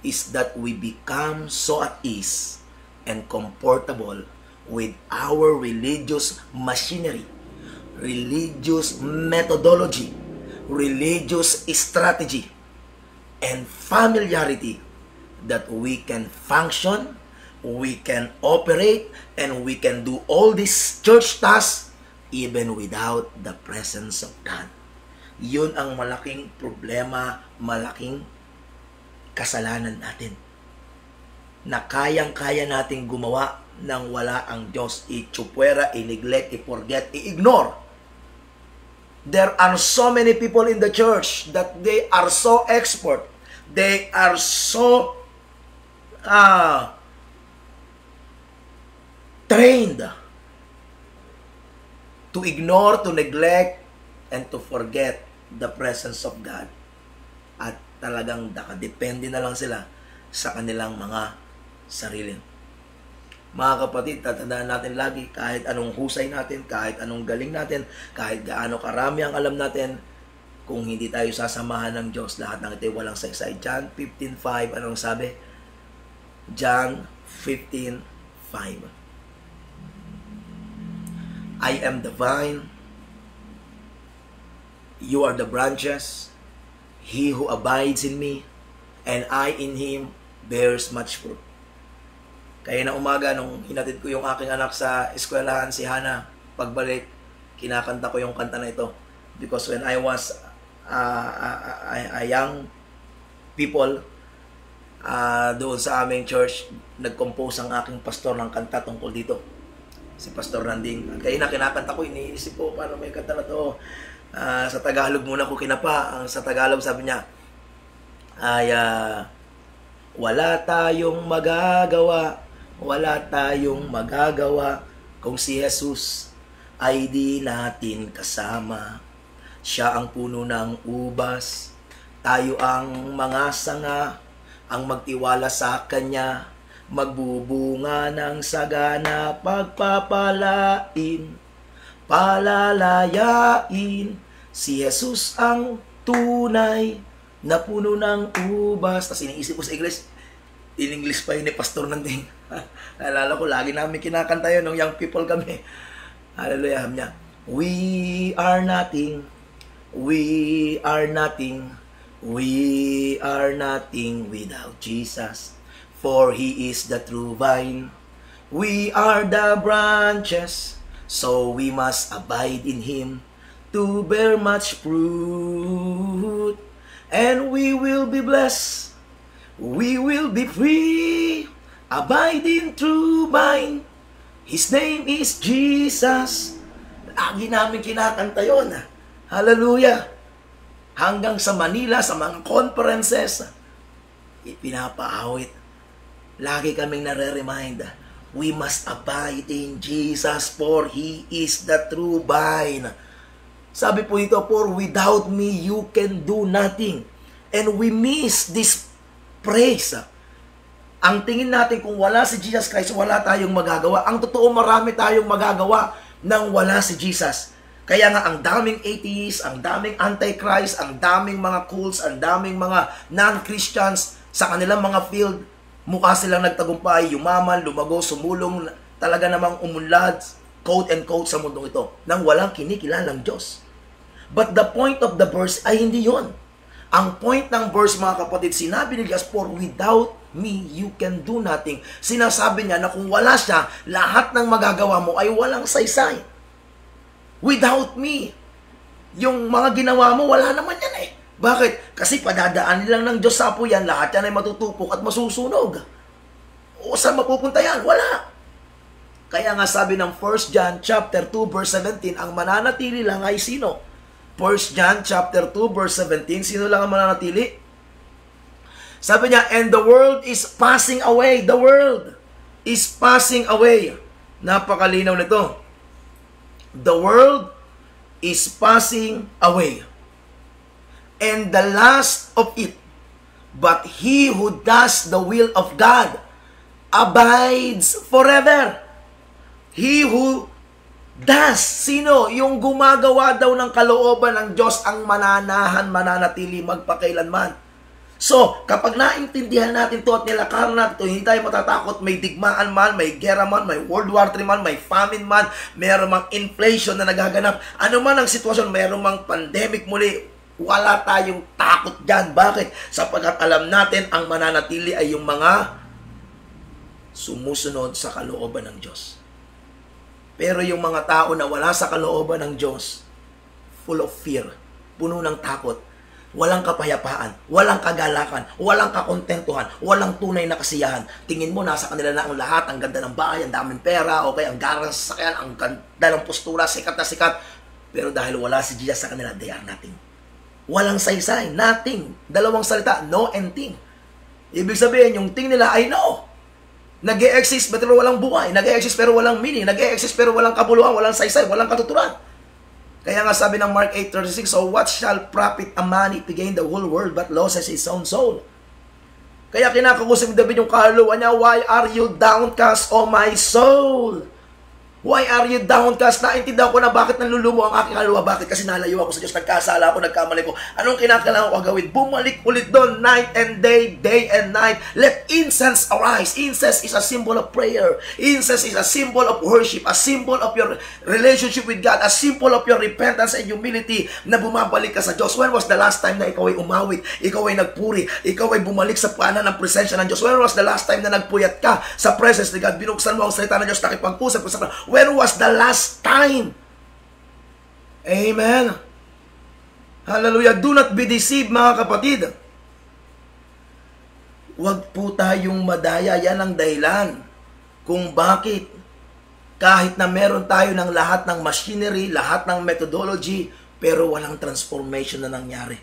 is that we become so at ease and comfortable with our religious machinery, religious methodology, religious strategy, and familiarity, that we can function, we can operate, and we can do all these church tasks even without the presence of God. Yun ang malaking problema, malaking kasalanan natin. Na kayang-kaya nating gumawa nang wala ang Diyos. I-chupwera, i-neglect, i-forget, i-ignore There are so many people in the church that they are so expert. They are so trained to ignore, to neglect, and to forget the presence of God. At talagang nakadepende na lang sila sa kanilang mga sarili. Mga kapatid, tatandaan natin lagi, kahit anong husay natin, kahit anong galing natin, kahit gaano karami ang alam natin, kung hindi tayo sasamahan ng Diyos, lahat ng ito walang saysay. John 15:5, anong sabi? John 15:5. I am the vine, you are the branches, he who abides in me, and I in him, bears much fruit. Kaya na umaga, nung hinatid ko yung aking anak sa eskwelahan, si Hana, pagbalik, kinakanta ko yung kanta na ito. Because when I was a young people, doon sa aming church, nag-compose ang aking pastor ng kanta tungkol dito. Si Pastor Randing. Kaya na kinakanta ko, iniisip ko, paano may kanta na to? Sa Tagalog muna ko kinapa. Sa Tagalog sabi niya, ay wala tayong magagawa, wala tayong magagawa kung si Jesus ay di natin kasama. Siya ang puno ng ubas, tayo ang mga sanga, ang magtiwala sa Kanya, magbubunga ng sagana, pagpapalain, palalayain. Si Jesus ang tunay na puno ng ubas. Tapos iniisip ko sa English, in English pa yun ni Pastor Nanding. Naalala ko, lagi namin kinakanta yun nung young people kami. Hallelujah. Niya, we are nothing, we are nothing, we are nothing without Jesus. For He is the true vine, we are the branches, so we must abide in Him to bear much fruit. And we will be blessed, we will be free, abiding true vine. His name is Jesus. Lagi namin kinakanta yun. Hallelujah. Hanggang sa Manila, sa mga conferences, ipinapaawit. Lagi kaming nare-remind, we must abide in Jesus, for He is the true vine. Sabi po ito, for without me, you can do nothing. And we miss this praise. Ang tingin natin, kung wala si Jesus Christ, wala tayong magagawa. Ang totoo, marami tayong magagawa nang wala si Jesus. Kaya nga, ang daming atheists, ang daming antichrist, ang daming mga cults, ang daming mga non-Christians sa kanilang mga field, mukha silang nagtagumpay, yumaman, lumago, sumulong, talaga namang umunlad, quote and quote, sa mundong ito, nang walang kinikilalang Diyos. But the point of the verse ay hindi yon. Ang point ng verse, mga kapatid, sinabi ni Jesus, for without me, you can do nothing. Sinasabi niya na kung wala siya, lahat ng magagawa mo ay walang saysay. Without me, yung mga ginawa mo, wala naman yan eh. Bakit? Kasi padadaan lang ng Diyos sa apo yan, lahat yan ay matutupok at masusunog. O saan mapupunta yan? Wala. Kaya nga sabi ng 1 John chapter 2 verse 17, ang mananatili lang ay sino? 1 John chapter 2 verse 17, sino lang ang mananatili? Sabi niya, and the world is passing away. The world is passing away. Napakalinaw nito. The world is passing away, and the last of it, but he who does the will of God abides forever. He who does, sino? Yung gumagawa daw ng kalooban ng Diyos ang mananahan, mananatili magpakailanman. So, kapag naintindihan natin to at nilakaran natin to, hindi tayo matatakot, may digmaan man, may gera man, may World War III man, may famine man, mayroon mang inflation na nagaganap, ano man ang sitwasyon, mayroon mang pandemic muli, wala tayong takot dyan. Bakit? Sapagkat alam natin ang mananatili ay yung mga sumusunod sa kalooban ng Diyos. Pero yung mga tao na wala sa kalooban ng Diyos, full of fear, puno ng takot, walang kapayapaan, walang kagalakan, walang kakontentuhan, walang tunay na kasiyahan. Tingin mo, nasa kanila na ang lahat, ang ganda ng bahay, ang daming pera, okay, ang garang sasakyan, ang ganda ng postura, sikat na sikat. Pero dahil wala si Jesus sa kanila, they are nothing. Walang saysay, nothing. Dalawang salita, no and thing. Ibig sabihin, yung thing nila ay no. Nag-e-exist pero walang buhay. Nag-e-exist pero walang meaning. Nag-e-exist pero walang kabuluhan, walang saysay, walang katuturan. Kaya nga sabi ng Mark 8:36, so what shall profit a man if he gain the whole world but loses his own soul? Kaya kinakausap ni David yung kaluluwa niya, why are you downcast, O my soul? Why are you downcast? Naintindihan ko na bakit nalulumo ang aking kaluluwa. Bakit? Kasi nalayo ako sa Diyos, nagkasala ako, nagkamali ko. Anong kinakailangan ko gawin? Bumalik ulit doon, night and day, day and night. Let incense arise. Incense is a symbol of prayer. Incense is a symbol of worship, a symbol of your relationship with God, a symbol of your repentance and humility na bumabalik ka sa Diyos. When was the last time na ikaw ay umawit, ikaw ay nagpuri, ikaw ay bumalik sa paanan ng presensya ng Diyos? When was the last time na nagpuyat ka sa presence ni God? Binuksan mo ang salita ng Diyos, nakipag-usap ka sa Kanya. When was the last time? Amen. Hallelujah. Do not be deceived, mga kapatid. Huwag po tayong madaya. Yan ang dahilan kung bakit kahit na meron tayo ng lahat ng machinery, lahat ng methodology, pero walang transformation na nangyari.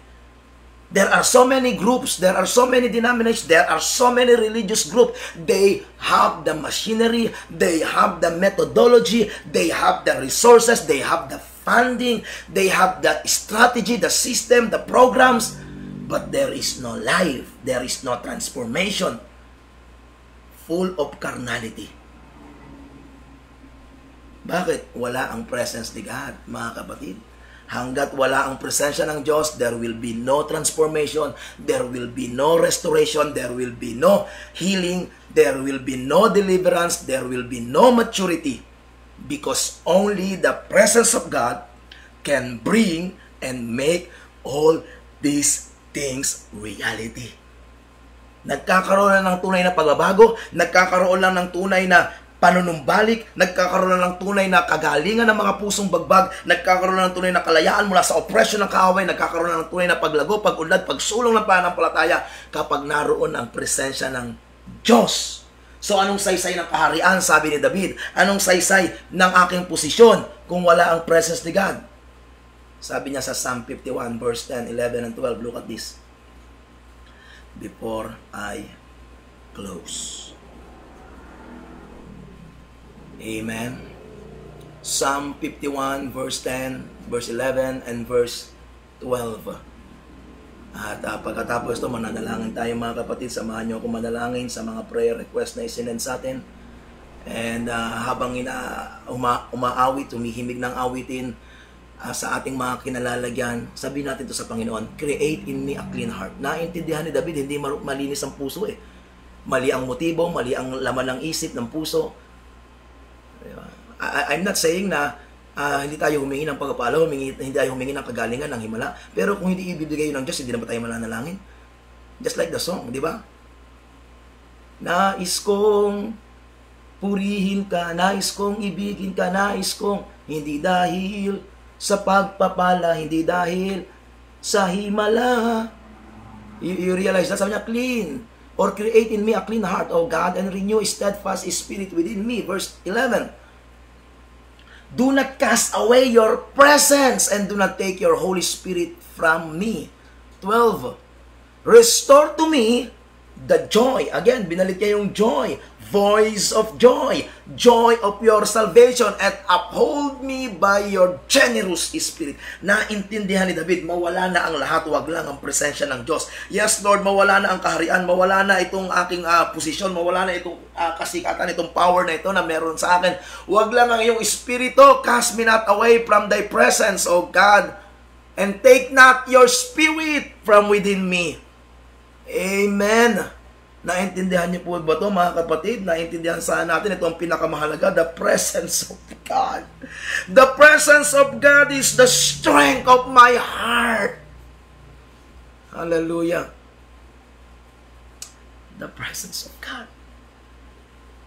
There are so many groups, there are so many denominations, there are so many religious groups. They have the machinery, they have the methodology, they have the resources, they have the funding, they have the strategy, the system, the programs, but there is no life, there is no transformation. Full of carnality. Bakit? Wala ang presence ni God, mga kapatid. Hanggat wala ang presensya ng Diyos, there will be no transformation, there will be no restoration, there will be no healing, there will be no deliverance, there will be no maturity. Because only the presence of God can bring and make all these things reality. Nagkakaroon lang ng tunay na pagbabago, nagkakaroon lang ng tunay na panunumbalik, nagkakaroon na ng tunay na kagalingan ng mga pusong bagbag, nagkakaroon na ng tunay na kalayaan mula sa oppression ng kaaway, nagkakaroon na ng tunay na paglago, pag-unlad, pagsulong ng pananampalataya kapag naroon ang presensya ng Diyos. So anong saysay ng kaharian, sabi ni David? Anong saysay ng aking posisyon kung wala ang presence ni God? Sabi niya sa Psalm 51 verse 10, 11, and 12, look at this. Before I close. Amen. Psalm 51 verse 10, verse 11, and verse 12. At pagkatapos ito, mananalangin tayo, mga kapatid. Samahan niyo ako manalangin sa mga prayer request na isinend sa atin. And habang umaawit, humihimig ng awitin sa ating mga kinalalagyan, sabihin natin ito sa Panginoon, create in me a clean heart. Naintindihan ni David, hindi malinis ang puso eh. Mali ang motibo, mali ang laman ng isip ng puso. I'm not saying na hindi tayo humingi ng pagpapalo, hindi tayo humingi ng kagalingan, ng himala. Pero kung hindi ibibigay ng Diyos, hindi na ba tayo mananalangin? Just like the song, di ba? Nais kong purihin ka, nais kong ibigin ka, nais kong hindi dahil sa pagpapala, hindi dahil sa himala. You realize that? Sabi niya, clean, or create in me a clean heart, O God, and renew a steadfast spirit within me. Verse 11. Do not cast away your presence and do not take your Holy Spirit from me. 12. Restore to me the joy. Again, binalik niya yung joy. Voice of joy. Joy of your salvation, and uphold me by your generous spirit. Naintindihan ni David, mawala na ang lahat, wag lang ang presensya ng Diyos. Yes, Lord, mawala na ang kaharian, mawala na itong aking posisyon, mawala na itong kasikatan, itong power na ito na meron sa akin. Wag lang ang iyong espiritu. Cast me not away from thy presence, O God, and take not your spirit from within me. Amen. Naintindihan niyo po ba ito, mga kapatid? Naintindihan saan natin ito ang pinakamahalaga, the presence of God. The presence of God is the strength of my heart. Hallelujah. The presence of God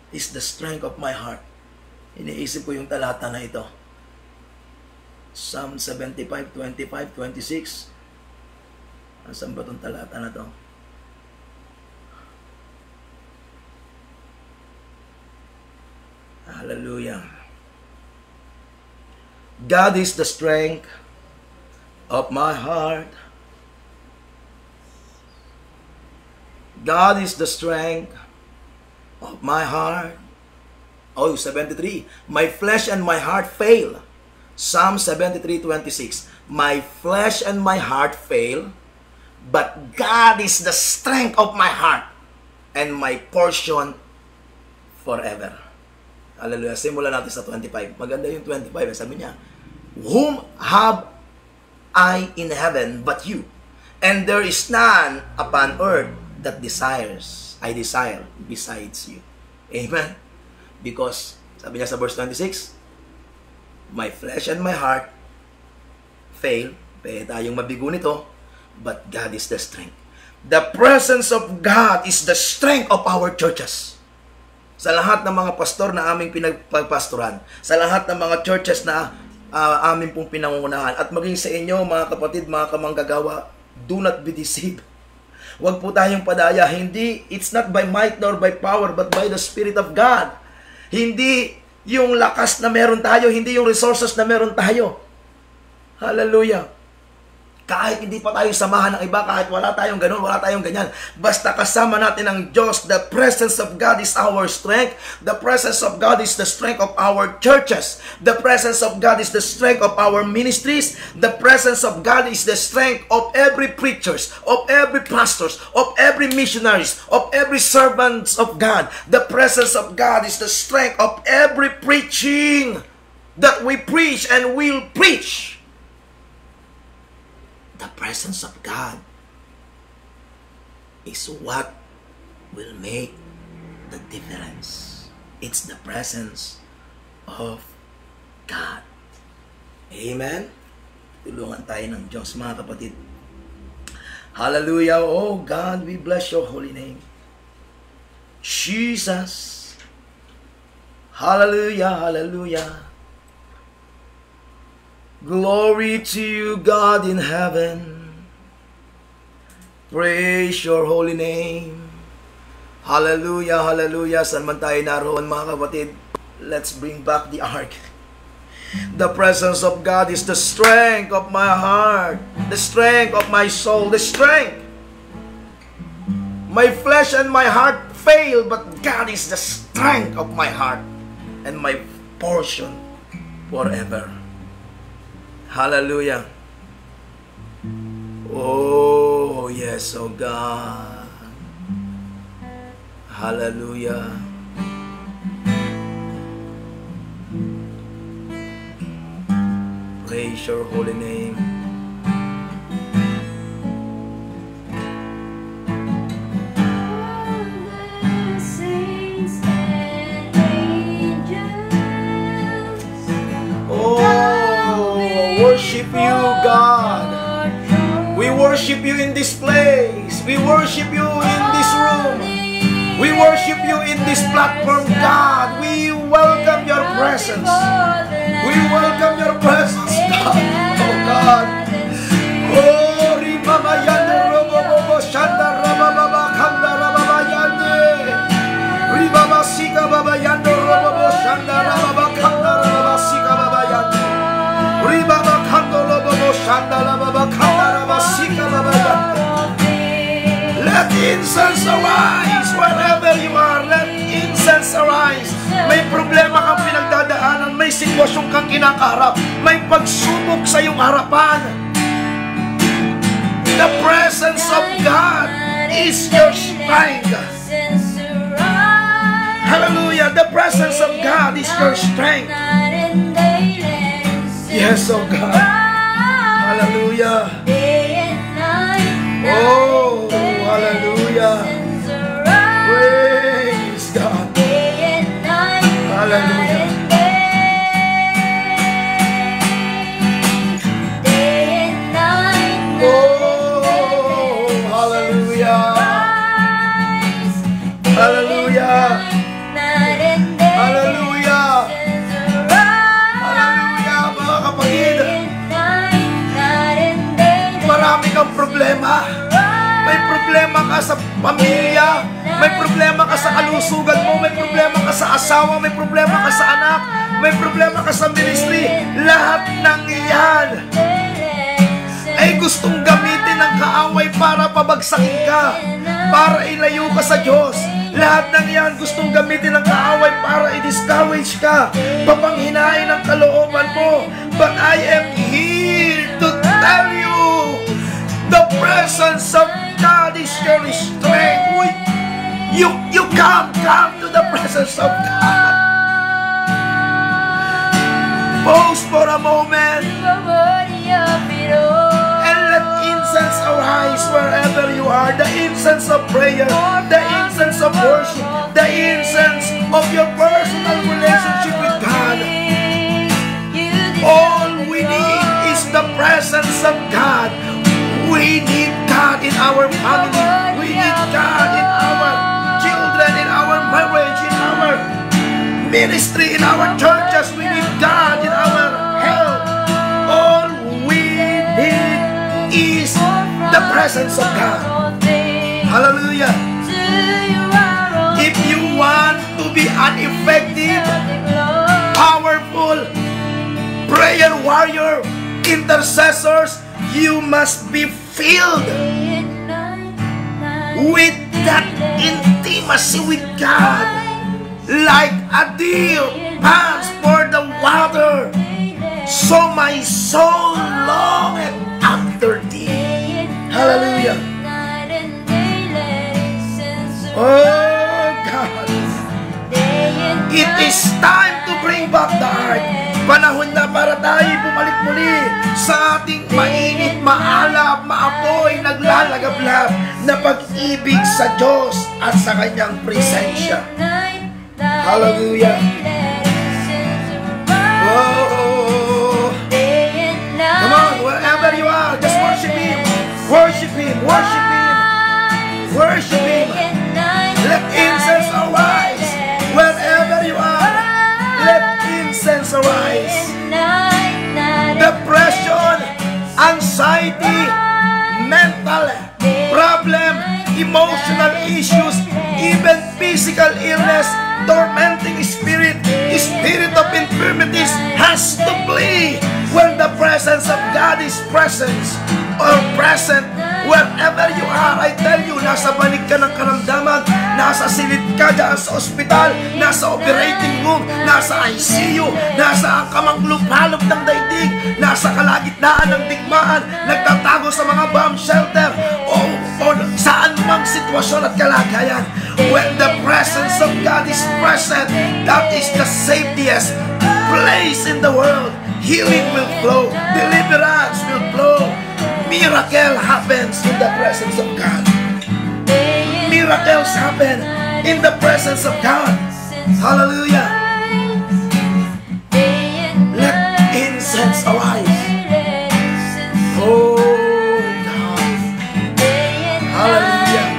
is the strength of my heart. Iniisip ko yung talata na ito. Psalm 75, 25, 26. Saan ba itong talata na ito? Hallelujah. God is the strength of my heart. God is the strength of my heart. Oh, 73. My flesh and my heart fail. Psalm 73:26. My flesh and my heart fail, but God is the strength of my heart and my portion forever. Hallelujah. Simulan natin sa 25. Maganda yung 25. Sabi niya, whom have I in heaven but you? And there is none upon earth that I desire besides you. Amen. Because, sabi niya sa verse 26, my flesh and my heart fail. Pwede tayong mabigo nito, but God is the strength. The presence of God is the strength of our churches. Sa lahat ng mga pastor na aming pinagpastoran, sa lahat ng mga churches na amin pong pinangungunahan, at maging sa inyo, mga kapatid, mga kamanggagawa, do not be deceived. Huwag po tayong padaya. Hindi, it's not by might nor by power, but by the Spirit of God. Hindi yung lakas na meron tayo, hindi yung resources na meron tayo. Hallelujah. Kahit hindi pa tayo samahan ng iba, kahit wala tayong ganun, wala tayong ganyan. Basta kasama natin ang Diyos. The presence of God is our strength. The presence of God is the strength of our churches. The presence of God is the strength of our ministries. The presence of God is the strength of every preachers, of every pastors, of every missionaries, of every servants of God. The presence of God is the strength of every preaching that we preach and will preach. The presence of God is what will make the difference. It's the presence of God. Amen? Tulungan tayo ng Diyos, mga kapatid. Hallelujah. Oh God, we bless your holy name. Jesus. Hallelujah, hallelujah. Glory to you, God in heaven. Praise your holy name. Hallelujah, hallelujah. Saan man tayo naroon, mga kapatid, let's bring back the ark. The presence of God is the strength of my heart, the strength of my soul, the strength. My flesh and my heart fail, but God is the strength of my heart and my portion forever. Hallelujah. Oh, yes, oh God. Hallelujah. Praise your holy name. Worship you, God. We worship you in this place. We worship you in this room. We worship you in this platform, God. We welcome your presence. We welcome your presence, God. Oh, God. Oh, Ribaba Yande, Robobo, Shanda, Rababa, Kanda, Rababa Yande. Ribaba Sika, Baba Yande, Robobo, Shanda, Rababa, Kanda, Rababa Sika, Baba Yande. Ribaba Kando, Robobo, Shanda, Rababa, Kanda, Rababa Sika, Baba Yande. Let incense arise wherever you are. Let incense arise. May problema kang pinagdadaanan, may sitwasyon kang kinakaharap, may pagsubok sa iyong harapan. The presence of God is your strength. Hallelujah. The presence of God is your strength. Yes, oh God. Hallelujah. Oh, hallelujah. Praise God. Hallelujah. Oh, hallelujah. Hallelujah. Hallelujah. Hallelujah, mga kapatid. Marami kang problema. May problema ka sa pamilya, may problema ka sa kalusugan mo, may problema ka sa asawa, may problema ka sa anak, may problema ka sa ministry, lahat ng iyan ay gustong gamitin ng kaaway para pabagsakin ka, para ilayo ka sa Diyos. Lahat ng yan gustong gamitin ng kaaway para i-discourage ka, papanghinain ang kalooban mo. But I am here to tell you, the presence of God is your strength. You come to the presence of God. Pause for a moment and let incense arise wherever you are. The incense of prayer, the incense of worship, the incense of your personal relationship with God. All we need is the presence of God. We need God in our family. We need God in our children, in our marriage, in our ministry, in our churches. We need God in our health. All we need is the presence of God. Hallelujah. If you want to be an effective, powerful prayer warrior, intercessors, you must be filled with that intimacy with God, like a deer pants for the water, so my soul longeth after thee. Hallelujah. Oh God, it is time to bring back the ark. Panahon na para tayo bumalik muli sa ating mainit, maalab, maapoy, naglalagablab na pag-ibig sa Diyos at sa Kanyang presensya. Hallelujah. Oh, come on, wherever you are, just worship Him. Worship Him, worship Him, worship Him. Let incense arise wherever you are. Let incense arise. Depression, anxiety, mental problem, emotional issues, even physical illness, tormenting spirit, spirit of infirmities has to flee when the presence of God is present wherever you are. I tell you, nasa banig ka ng karamdaman, nasa silid ka dyan sa ospital, nasa operating room, nasa ICU, nasa ang kamanglupalop ng daigdig, nasa kalagitnaan ng digmaan, nagtatago sa mga bomb shelter, o saan mang sitwasyon at kalagayan. When the presence of God is present, that is the safetiest place in the world. Healing will flow, deliverance will flow. Miracle happens in the presence of God. Miracles happen in the presence of God. Hallelujah. Let incense arise. Oh God. Hallelujah.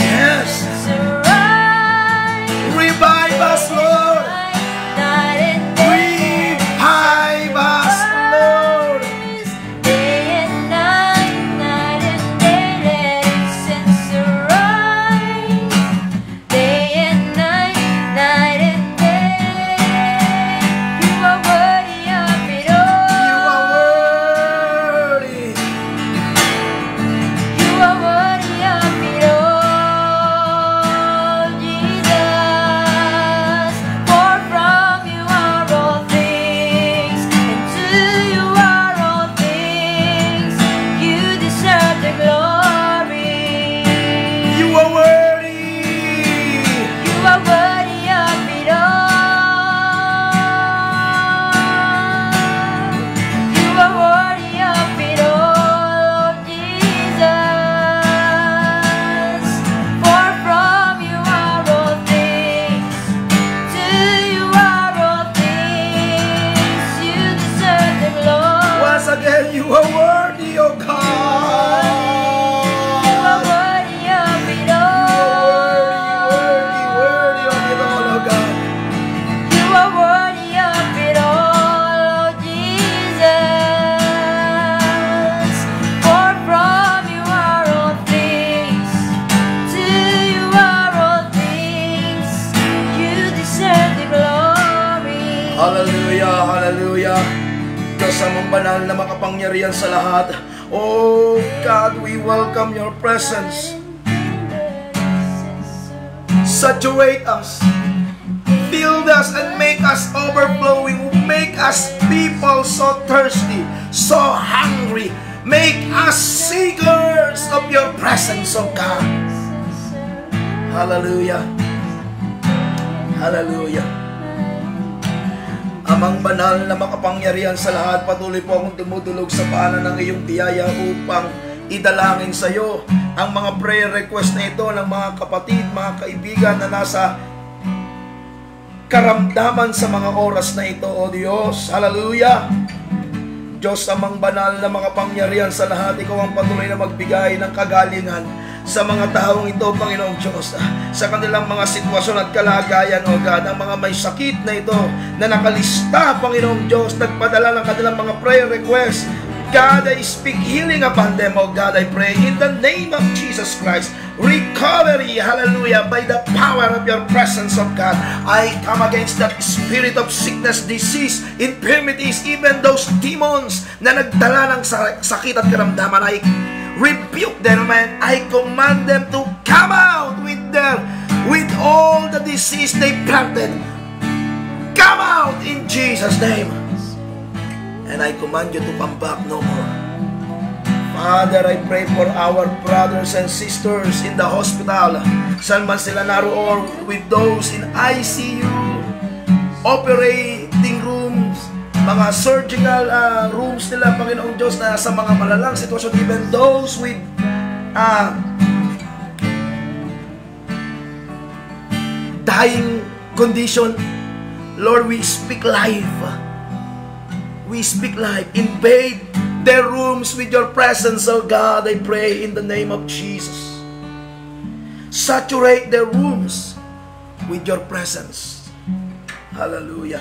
Yes. Revive us, Lord. Revive us, Lord. banal na makapangyarihan sa lahat. Oh God, we welcome your presence. Saturate us, fill us, and make us overflowing. Make us people so thirsty, so hungry. Make us seekers of your presence, oh God. Hallelujah. Hallelujah. Amang banal na makapangyarihan sa lahat, patuloy po akong dumudulog sa paanan ng iyong biyaya upang idalangin sa iyo ang mga prayer request na ito ng mga kapatid, mga kaibigan na nasa karamdaman sa mga oras na ito, O Diyos. Hallelujah. Diyos, amang banal na makapangyarihan sa lahat, ikaw ang patuloy na magbigay ng kagalingan sa mga taong ito, Panginoong Diyos, sa kanilang mga sitwasyon at kalagayan, O God, ang mga may sakit na ito na nakalista, Panginoong Diyos, nagpadala ng kanilang mga prayer requests. God, I speak healing upon them, O God, I pray in the name of Jesus Christ. Recovery, hallelujah, by the power of your presence, of God. I come against that spirit of sickness, disease, infirmities, even those demons na nagdala ng sakit at karamdaman. I rebuke them and I command them to come out with all the disease they planted. Come out in Jesus' name. And I command you to come back no more. Father, I pray for our brothers and sisters in the hospital. Saan man sila naroon, with those in ICU, operating rooms, mga surgical rooms nila, Panginoong Diyos, na sa mga malalang sitwasyon, even those with dying condition. Lord, we speak life. We speak life. Invade their rooms with your presence, oh God, I pray in the name of Jesus. Saturate their rooms with your presence. Hallelujah.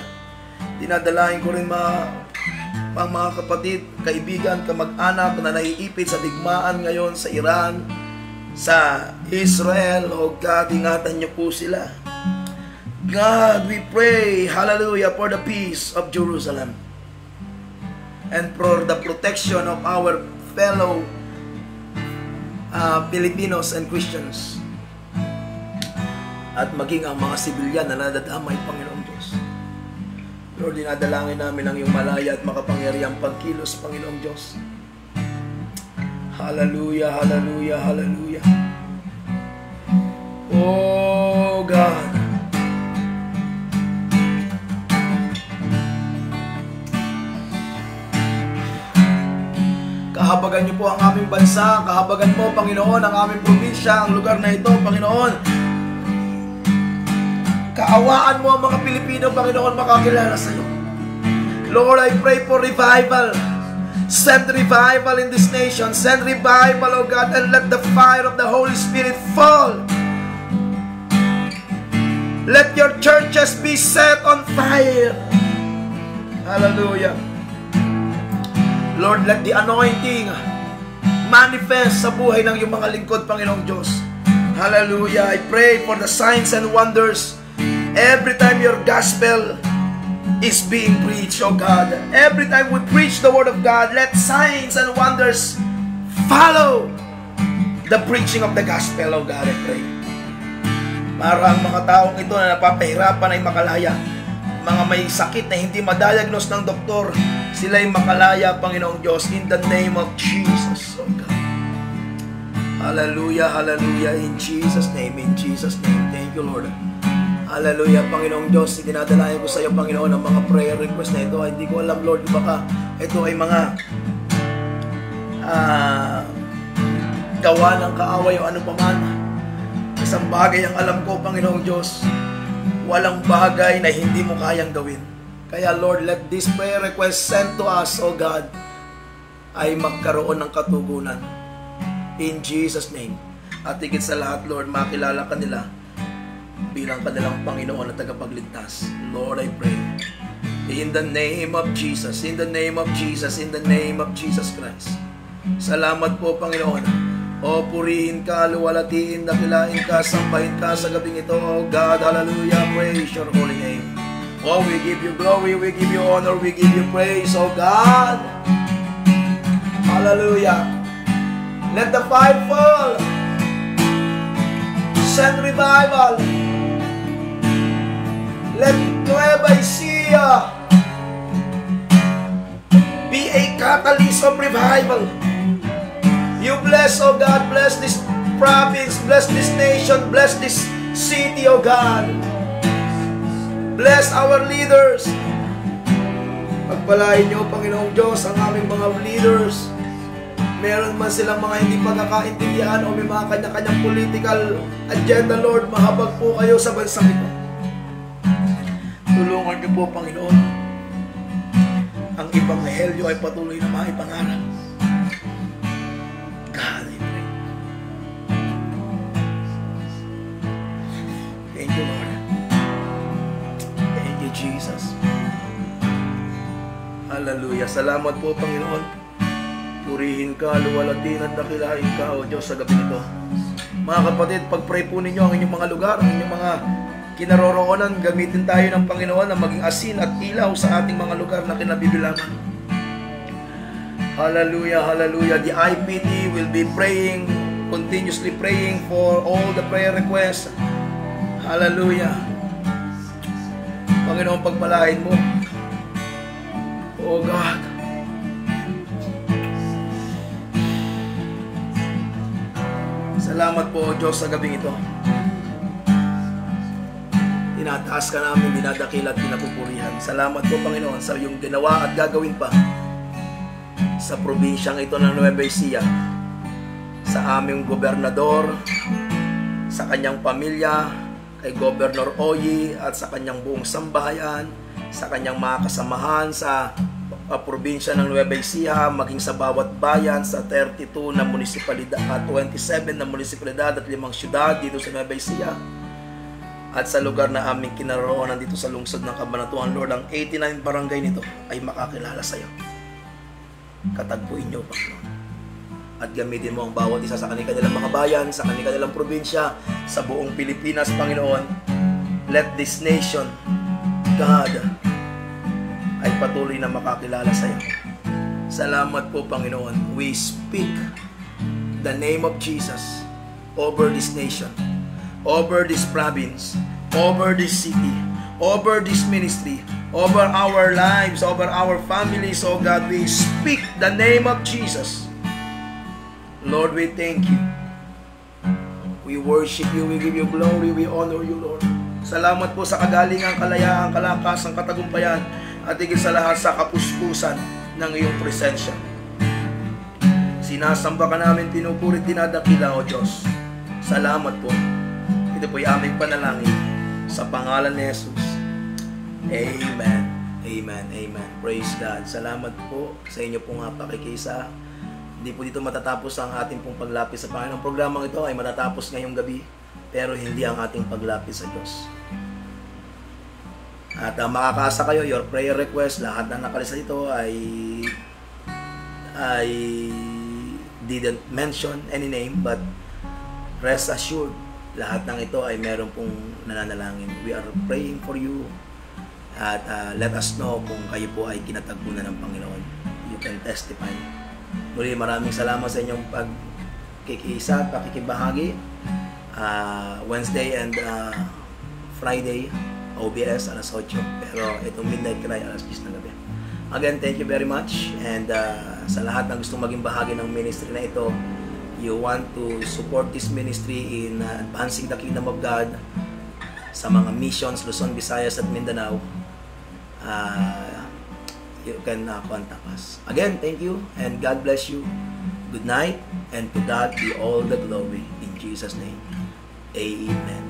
Dinadalain ko rin mga kapatid, kaibigan, kamag-anak na naiipit sa digmaan ngayon sa Iran, sa Israel. Oh God, ingatan niyo po sila. God, we pray, hallelujah, for the peace of Jerusalem and for the protection of our fellow Filipinos and Christians, at maging ang mga sibilyan na nadadamay, Panginoong Diyos. Lord, dinadalangin namin ang iyong malaya at makapangyarihang pagkilos, Panginoong Diyos. Hallelujah, hallelujah, hallelujah. Oh God, kahabagan niyo po ang aming bansa, kahabagan mo, Panginoon, ang aming probinsya, ang lugar na ito, Panginoon. Kaawaan mo ang mga Pilipino, Panginoon, makakilala sa iyo. Lord, I pray for revival. Send revival in this nation. Send revival, O God, and let the fire of the Holy Spirit fall. Let your churches be set on fire. Hallelujah. Lord, let the anointing manifest sa buhay ng iyong mga lingkod, Panginoong Diyos. Hallelujah. I pray for the signs and wonders every time your gospel is being preached, oh God. Every time we preach the word of God, let signs and wonders follow the preaching of the gospel, oh God, I pray. Para ang mga taong ito na napapahirapan ay makalaya. Mga may sakit na hindi madiagnose ng doktor, sila'y makalaya, Panginoong Diyos, in the name of Jesus, oh God. Hallelujah, hallelujah, in Jesus' name, in Jesus' name. Thank you, Lord. Hallelujah, Panginoong Diyos, dinadalayan ko sa iyo, Panginoon, ang mga prayer request na ito. Hindi ko alam, Lord, baka ito ay mga gawa ng kaaway o ano paman. Isang bagay ang alam ko, Panginoong Diyos, walang bagay na hindi mo kayang gawin. Kaya Lord, let this prayer request sent to us, O God, ay magkaroon ng katugunan. In Jesus' name. At higit sa lahat, Lord, makilala ka nila bilang kanilang Panginoon at tagapagligtas. Lord, I pray. In the name of Jesus, in the name of Jesus, in the name of Jesus Christ. Salamat po, Panginoon. O purihin ka, luwalatiin, dakilain ka, sambahin ka sa gabing ito, O God, hallelujah, praise your holy name. Oh, we give you glory, we give you honor, we give you praise, O God. Hallelujah. Let the fire fall. Send revival. Let Nueva Ecija be a catalyst of revival. You bless, oh God, bless this province, bless this nation, bless this city, oh God. Bless our leaders. Pagpalain niyo, Panginoong Diyos, ang aming mga leaders. Meron man silang mga hindi pagkakaintindihan o may mga kanya-kanyang political agenda, Lord, mahabag po kayo sa bansang ito. Tulungan niyo po, Panginoon, ang Ebanghelyo ay patuloy na maipangaral. God, I pray. Thank you, Lord. Thank you, Jesus. Hallelujah. Salamat po, Panginoon. Purihin ka, luwalatin at dakilain ka, O Diyos, sa gabi nito. Mga kapatid, pag-pray po ninyo ang inyong mga lugar, ang inyong mga kinaroroonan, gamitin tayo ng Panginoon na maging asin at ilaw sa ating mga lugar na kinabibilangan. Hallelujah, hallelujah. The IPT will be praying, continuously praying for all the prayer requests. Hallelujah. Panginoon, pagpalain mo. Oh God. Salamat po, Diyos, sa gabing ito. Tinataas ka namin, dinadakil at pinapupurihan. Salamat po, Panginoon, sa iyong ginawa at gagawin pa sa probinsyang ito ng Nueva Ecija, sa aming gobernador, sa kanyang pamilya, kay Governor Oyi at sa kanyang buong sambahayan, sa kanyang mga kasamahan sa probinsya ng Nueva Ecija, maging sa bawat bayan, sa 32 na munisipalidad at 27 na munisipalidad at 5 syudad dito sa Nueva Ecija, at sa lugar na aming kinaroroonan dito sa lungsod ng Cabanatuan, Lord, ang 89 barangay nito ay makakilala sa iyo. Katagpuin niyo, Panginoon, at gamitin mo ang bawat isa sa kanilang mga bayan, sa kanilang probinsya, sa buong Pilipinas, Panginoon. Let this nation, God, ay patuloy na makakilala sa iyo. Salamat po, Panginoon. We speak the name of Jesus over this nation, over this province, over this city, over this ministry, over our lives, over our families. Oh God, we speak the name of Jesus. Lord, we thank you. We worship you, we give you glory, we honor you, Lord. Salamat po sa kagalingan, kalayaan, kalakasan, katagumpayan, at higit sa lahat sa kapuspusan ng iyong presensya. Sinasamba ka namin, pinupurit, dinadakila, O Diyos. Salamat po. Ito po'y aming panalangin sa pangalan ni Jesus. Amen. Amen. Amen. Praise God. Salamat po sa inyo pong pakikisa. Hindi po dito matatapos ang ating pong paglapit sa Panginoon. Ang programang ito ay matatapos ngayong gabi, pero hindi ang ating paglapit sa Diyos. At makakaasa kayo, your prayer request, lahat na nakalista dito ay didn't mention any name, but rest assured, lahat ng ito ay meron pong nananalangin. We are praying for you, at let us know kung kayo po ay kinatagpunan ng Panginoon. You can testify. Muli, maraming salamat sa inyong pagkikisa, pakikibahagi. Wednesday and Friday, OBS, alas 8. Pero itong Midnight Cry, alas 10 ng gabi. Again, thank you very much. And sa lahat na gustong maging bahagi ng ministry na ito, you want to support this ministry in advancing the kingdom of God sa mga missions, Luzon, Visayas at Mindanao, you can contact us. Again, thank you and God bless you. Good night, and to God be all the glory. In Jesus' name, amen.